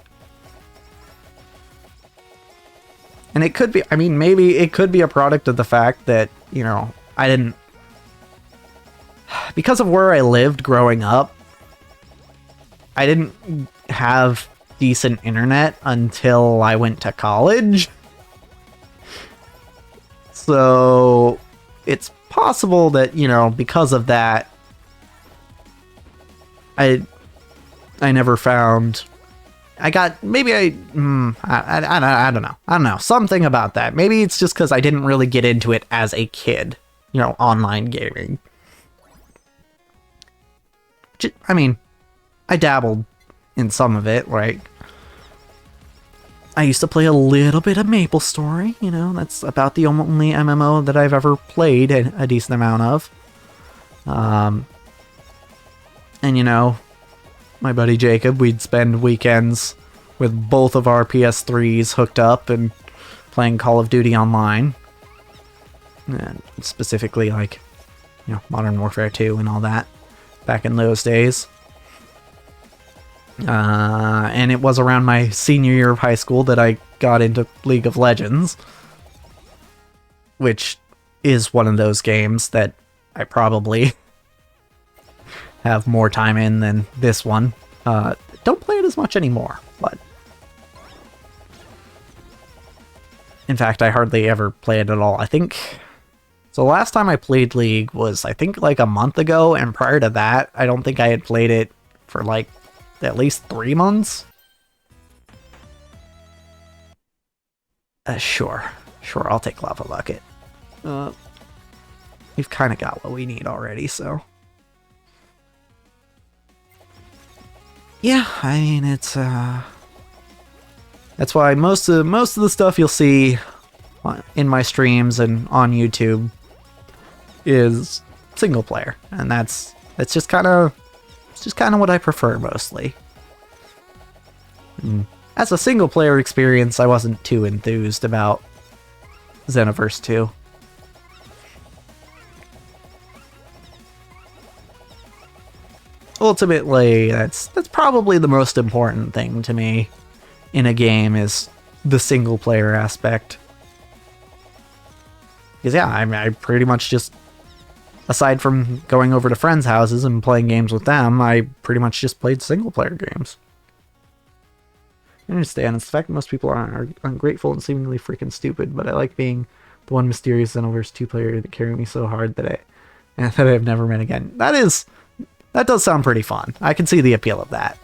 And it could be... I mean, maybe it could be a product of the fact that, I didn't... Because of where I lived growing up, I didn't have decent internet until I went to college. So it's possible that, because of that, I never found... I got... Maybe I don't know. I don't know. Something about that. Maybe it's just because I didn't really get into it as a kid. Online gaming. I mean, I dabbled in some of it, right? I used to play a little bit of MapleStory, that's about the only MMO that I've ever played a decent amount of. And my buddy Jacob, we'd spend weekends with both of our PS3s hooked up and playing Call of Duty online. And specifically, Modern Warfare 2 and all that. Back in those days. And it was around my senior year of high school that I got into League of Legends. Which is one of those games that I probably have more time in than this one. Don't play it as much anymore, but... In fact, I hardly ever play it at all. I think... So the last time I played League was, I think, a month ago, and prior to that, I don't think I had played it for, at least 3 months? Sure, I'll take Lava Bucket. We've kind of got what we need already, so... Yeah, I mean, it's, That's why most of the stuff you'll see in my streams and on YouTube is single player, and that's just kind of what I prefer mostly. As a single player experience, I wasn't too enthused about Xenoverse 2. Ultimately, that's probably the most important thing to me in a game, is the single player aspect. Because yeah, I pretty much just, aside from going over to friends' houses and playing games with them, I pretty much just played single-player games. I understand, it's the fact that most people are ungrateful and seemingly freaking stupid, but I like being the one mysterious Xenoverse 2 player that carried me so hard that I've never met again. That does sound pretty fun. I can see the appeal of that.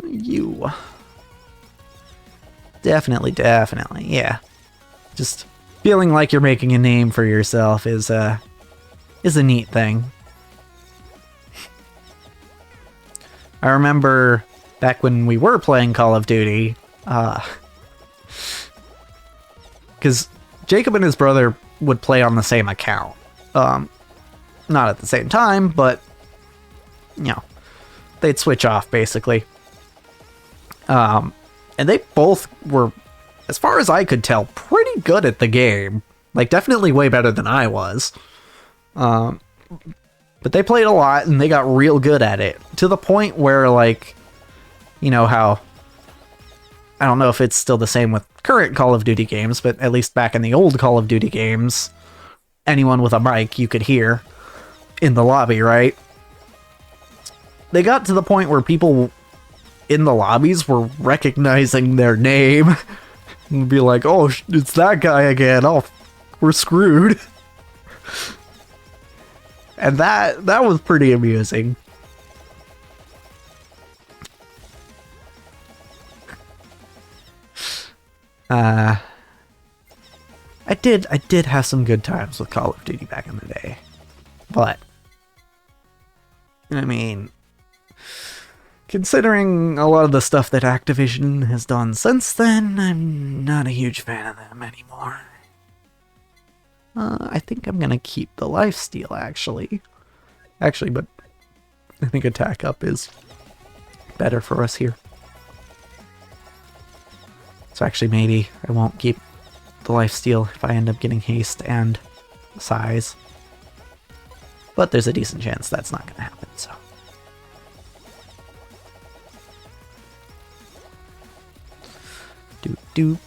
You... Definitely, yeah. Just feeling like you're making a name for yourself is a neat thing. I remember back when we were playing Call of Duty, because Jacob and his brother would play on the same account. Not at the same time, but, they'd switch off, basically. And they both were, as far as I could tell, pretty good at the game. Definitely way better than I was. But they played a lot, and they got real good at it. To the point where, how... I don't know if it's still the same with current Call of Duty games, but at least back in the old Call of Duty games, anyone with a mic you could hear in the lobby, right? They got to the point where people in the lobbies were recognizing their name and be like, oh, it's that guy again. Oh, we're screwed. And that was pretty amusing. I did have some good times with Call of Duty back in the day. But I mean, considering a lot of the stuff that Activision has done since then, I'm not a huge fan of them anymore. I think I'm gonna keep the lifesteal, actually. But I think attack up is better for us here. So actually, maybe I won't keep the lifesteal if I end up getting haste and size. But there's a decent chance that's not gonna happen, so. Do.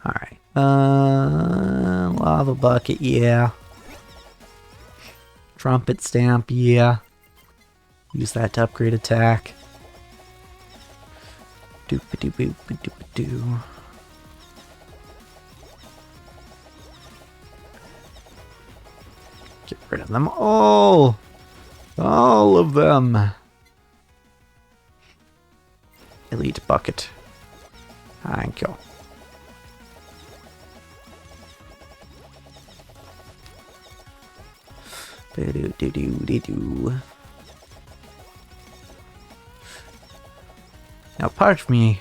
Alright. Lava bucket, yeah. Trumpet stamp, yeah. Use that to upgrade attack. Do. Get rid of them all. All of them. Elite bucket. Thank you. Now, part of me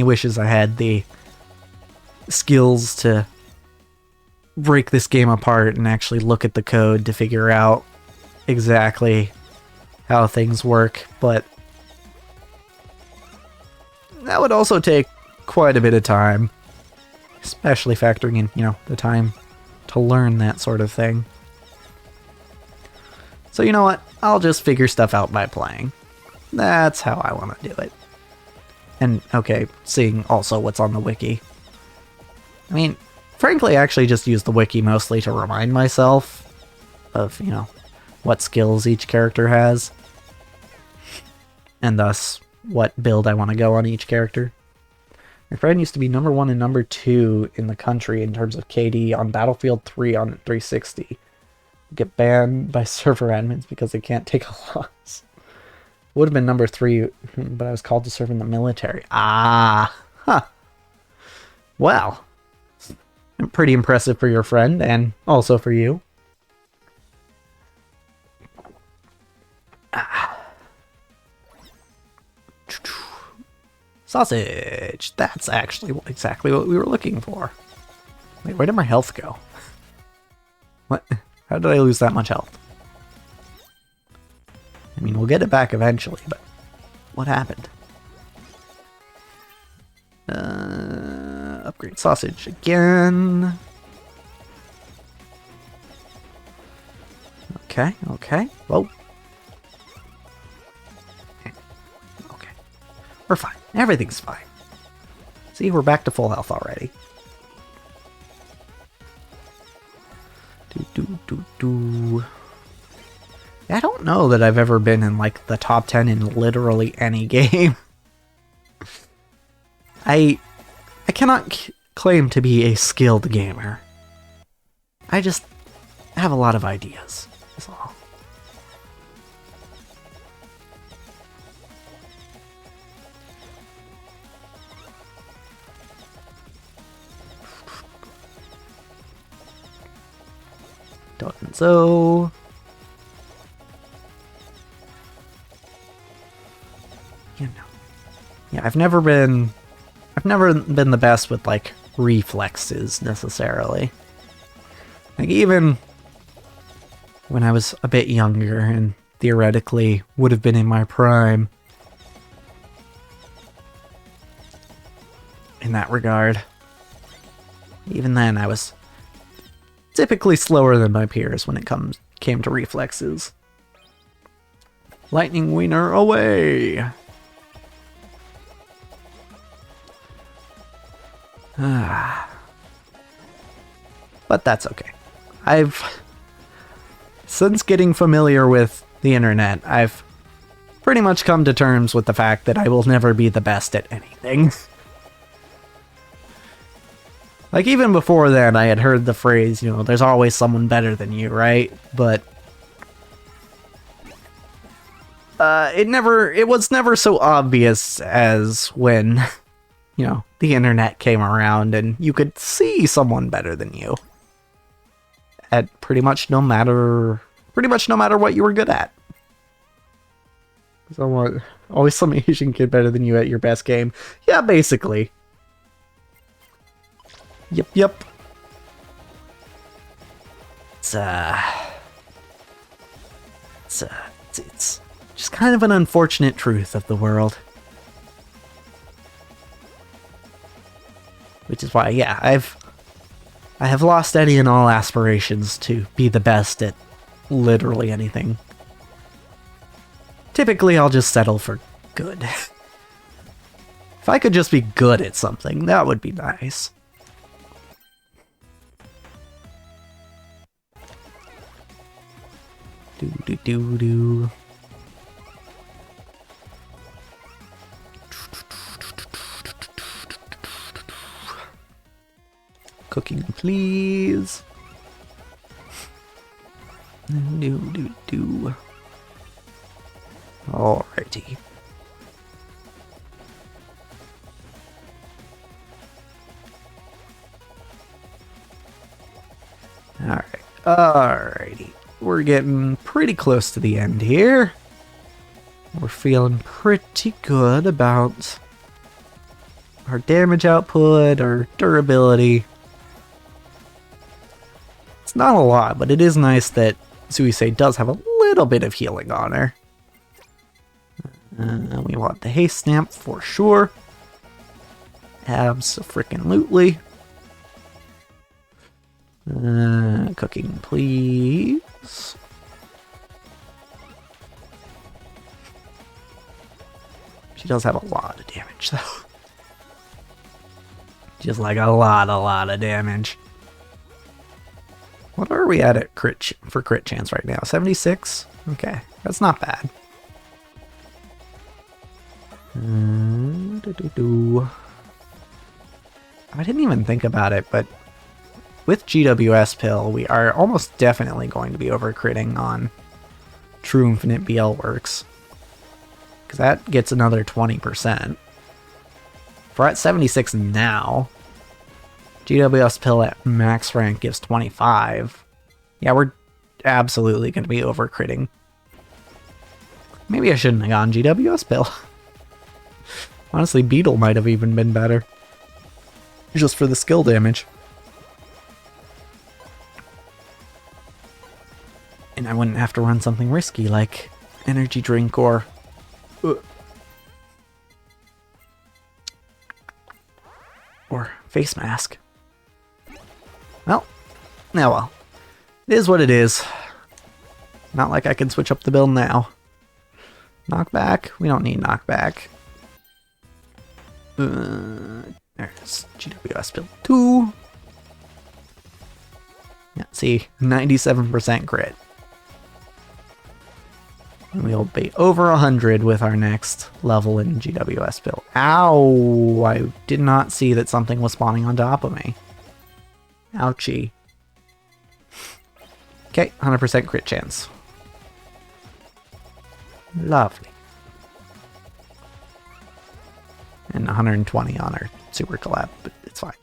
wishes I had the skills to break this game apart and actually look at the code to figure out exactly how things work, but that would also take quite a bit of time, especially factoring in, the time to learn that sort of thing. So you know what? I'll just figure stuff out by playing. That's how I want to do it. And, okay, seeing also what's on the wiki. I mean, frankly, I actually just use the wiki mostly to remind myself of, what skills each character has. And thus, what build I want to go on each character. My friend used to be number 1 and number 2 in the country in terms of KD on Battlefield 3 on 360. Get banned by server admins because they can't take a loss. Would have been number 3, but I was called to serve in the military. Ah, huh. Well, pretty impressive for your friend, and also for you. Sausage! That's actually exactly what we were looking for. Wait, where did my health go? What? How did I lose that much health? I mean, we'll get it back eventually, but what happened? Upgrade sausage again. Okay. Whoa. Okay. We're fine. Everything's fine. See, we're back to full health already. I don't know that I've ever been in, the top 10 in literally any game. I cannot claim to be a skilled gamer. I just have a lot of ideas. That's all. So yeah, I've never been the best with reflexes necessarily. Even when I was a bit younger and theoretically would have been in my prime in that regard, even then I was typically slower than my peers when it came to reflexes. Lightning wiener away! But that's okay. Since getting familiar with the internet, I've pretty much come to terms with the fact that I will never be the best at anything. Like, even before then, I had heard the phrase, you know, there's always someone better than you, right? But it was never so obvious as when, you know, the internet came around and you could see someone better than you at pretty much no matter what you were good at. Always some Asian kid better than you at your best game. Yeah, basically. Yep. It's just kind of an unfortunate truth of the world. Which is why, yeah, I have lost any and all aspirations to be the best at literally anything. Typically, I'll just settle for good. If I could just be good at something, that would be nice. Do. Cooking, please. Do. Alrighty. Alrighty. We're getting pretty close to the end here. We're feeling pretty good about our damage output, our durability. It's not a lot, but it is nice that Suisei does have a little bit of healing on her. We want the haste stamp for sure. Abso-frickin-lutely. Cooking, please. She does have a lot of damage, though. Just like a lot of damage. What are we at crit for crit chance right now? 76? Okay, that's not bad. I didn't even think about it, but with GWS Pill, we are almost definitely going to be over-critting on True Infinite BL Works. Because that gets another 20%. If we're at 76 now, GWS Pill at max rank gives 25. Yeah, we're absolutely going to be over-critting. Maybe I shouldn't have gone GWS Pill. Honestly, Beetle might have even been better. Just for the skill damage. And I wouldn't have to run something risky like energy drink or face mask. Well, it is what it is. Not like I can switch up the build now. Knockback? We don't need knockback. There's GWS build 2. Yeah, see, 97% crit. And we'll be over 100 with our next level in GWS build. Ow! I did not see that something was spawning on top of me. Ouchie. Okay, 100% crit chance. Lovely. And 120 on our super collab, but it's fine.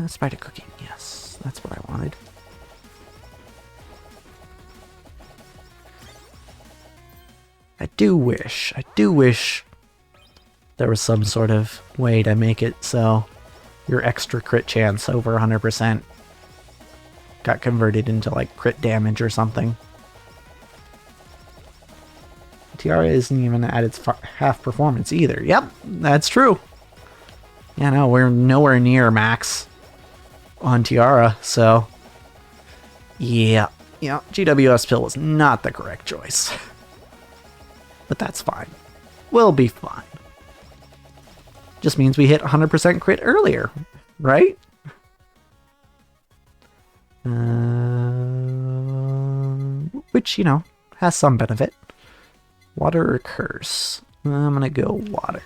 Spider cooking, yes, that's what I wanted. I do wish there was some sort of way to make it so your extra crit chance over 100% got converted into like crit damage or something. Tiara isn't even at its half performance either. Yep, that's true. Yeah, no, we're nowhere near max on Tiara, so yeah, GWS Pill was not the correct choice. But that's fine. We'll be fine. Just means we hit 100% crit earlier, right? which, you know, has some benefit. Water or curse? I'm gonna go water.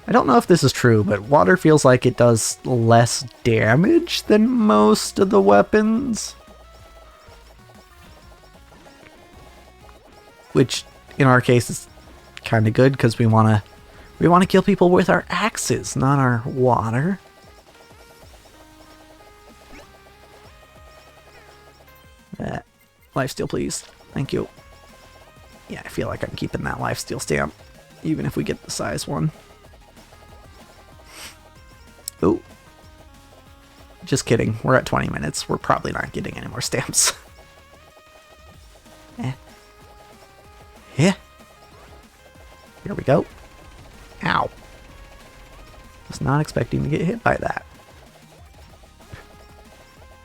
I don't know if this is true, but water feels like it does less damage than most of the weapons. Which, in our case, is kind of good, because we want to kill people with our axes, not our water. Lifesteal, please. Thank you. Yeah, I feel like I'm keeping that lifesteal stamp, even if we get the size one. Oh. Just kidding. We're at 20 minutes. We're probably not getting any more stamps. Yeah. Here we go. Ow. Was not expecting to get hit by that.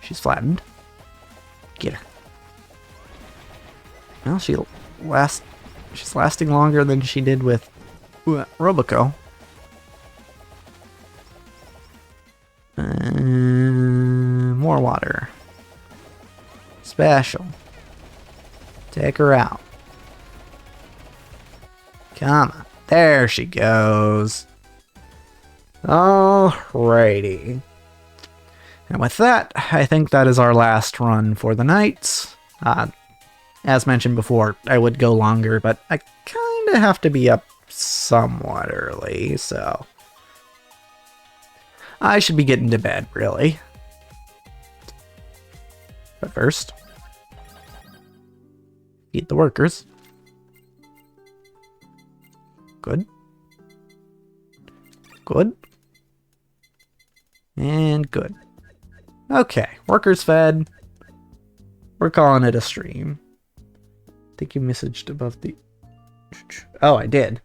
She's flattened. Get her. Well, she's lasting longer than she did with Roboco. More water. Special. Take her out. Come on. There she goes. Alrighty. And with that, I think that is our last run for the night. As mentioned before, I would go longer, but I kind of have to be up somewhat early, so I should be getting to bed, really. But first, feed the workers. Good. Good. And good. Okay, workers fed. We're calling it a stream. I think you messaged above the... Oh, I did.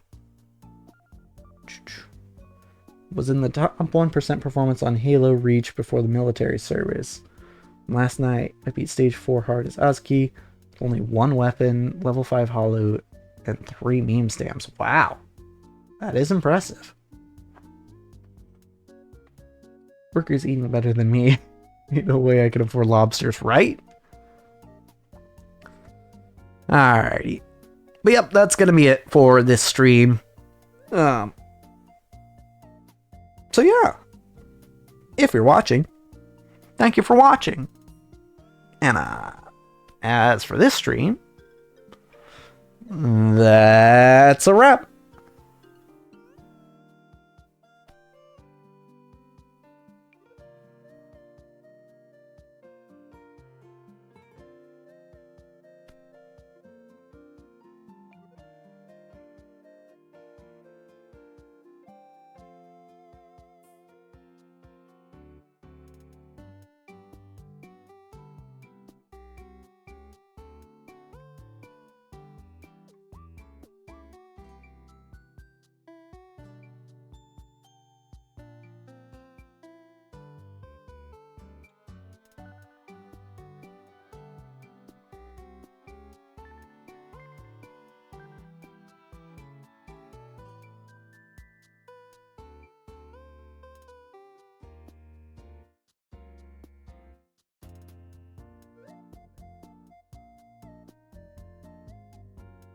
Was in the top 1% performance on Halo Reach before the military service. Last night, I beat stage 4 hard as Oski. Only 1 weapon, level 5 holo, and 3 meme stamps. Wow. That is impressive. Workers eating better than me. Ain't no way I can afford lobsters, right? Alrighty. But yep, that's gonna be it for this stream. So yeah. If you're watching, thank you for watching. And as for this stream, that's a wrap.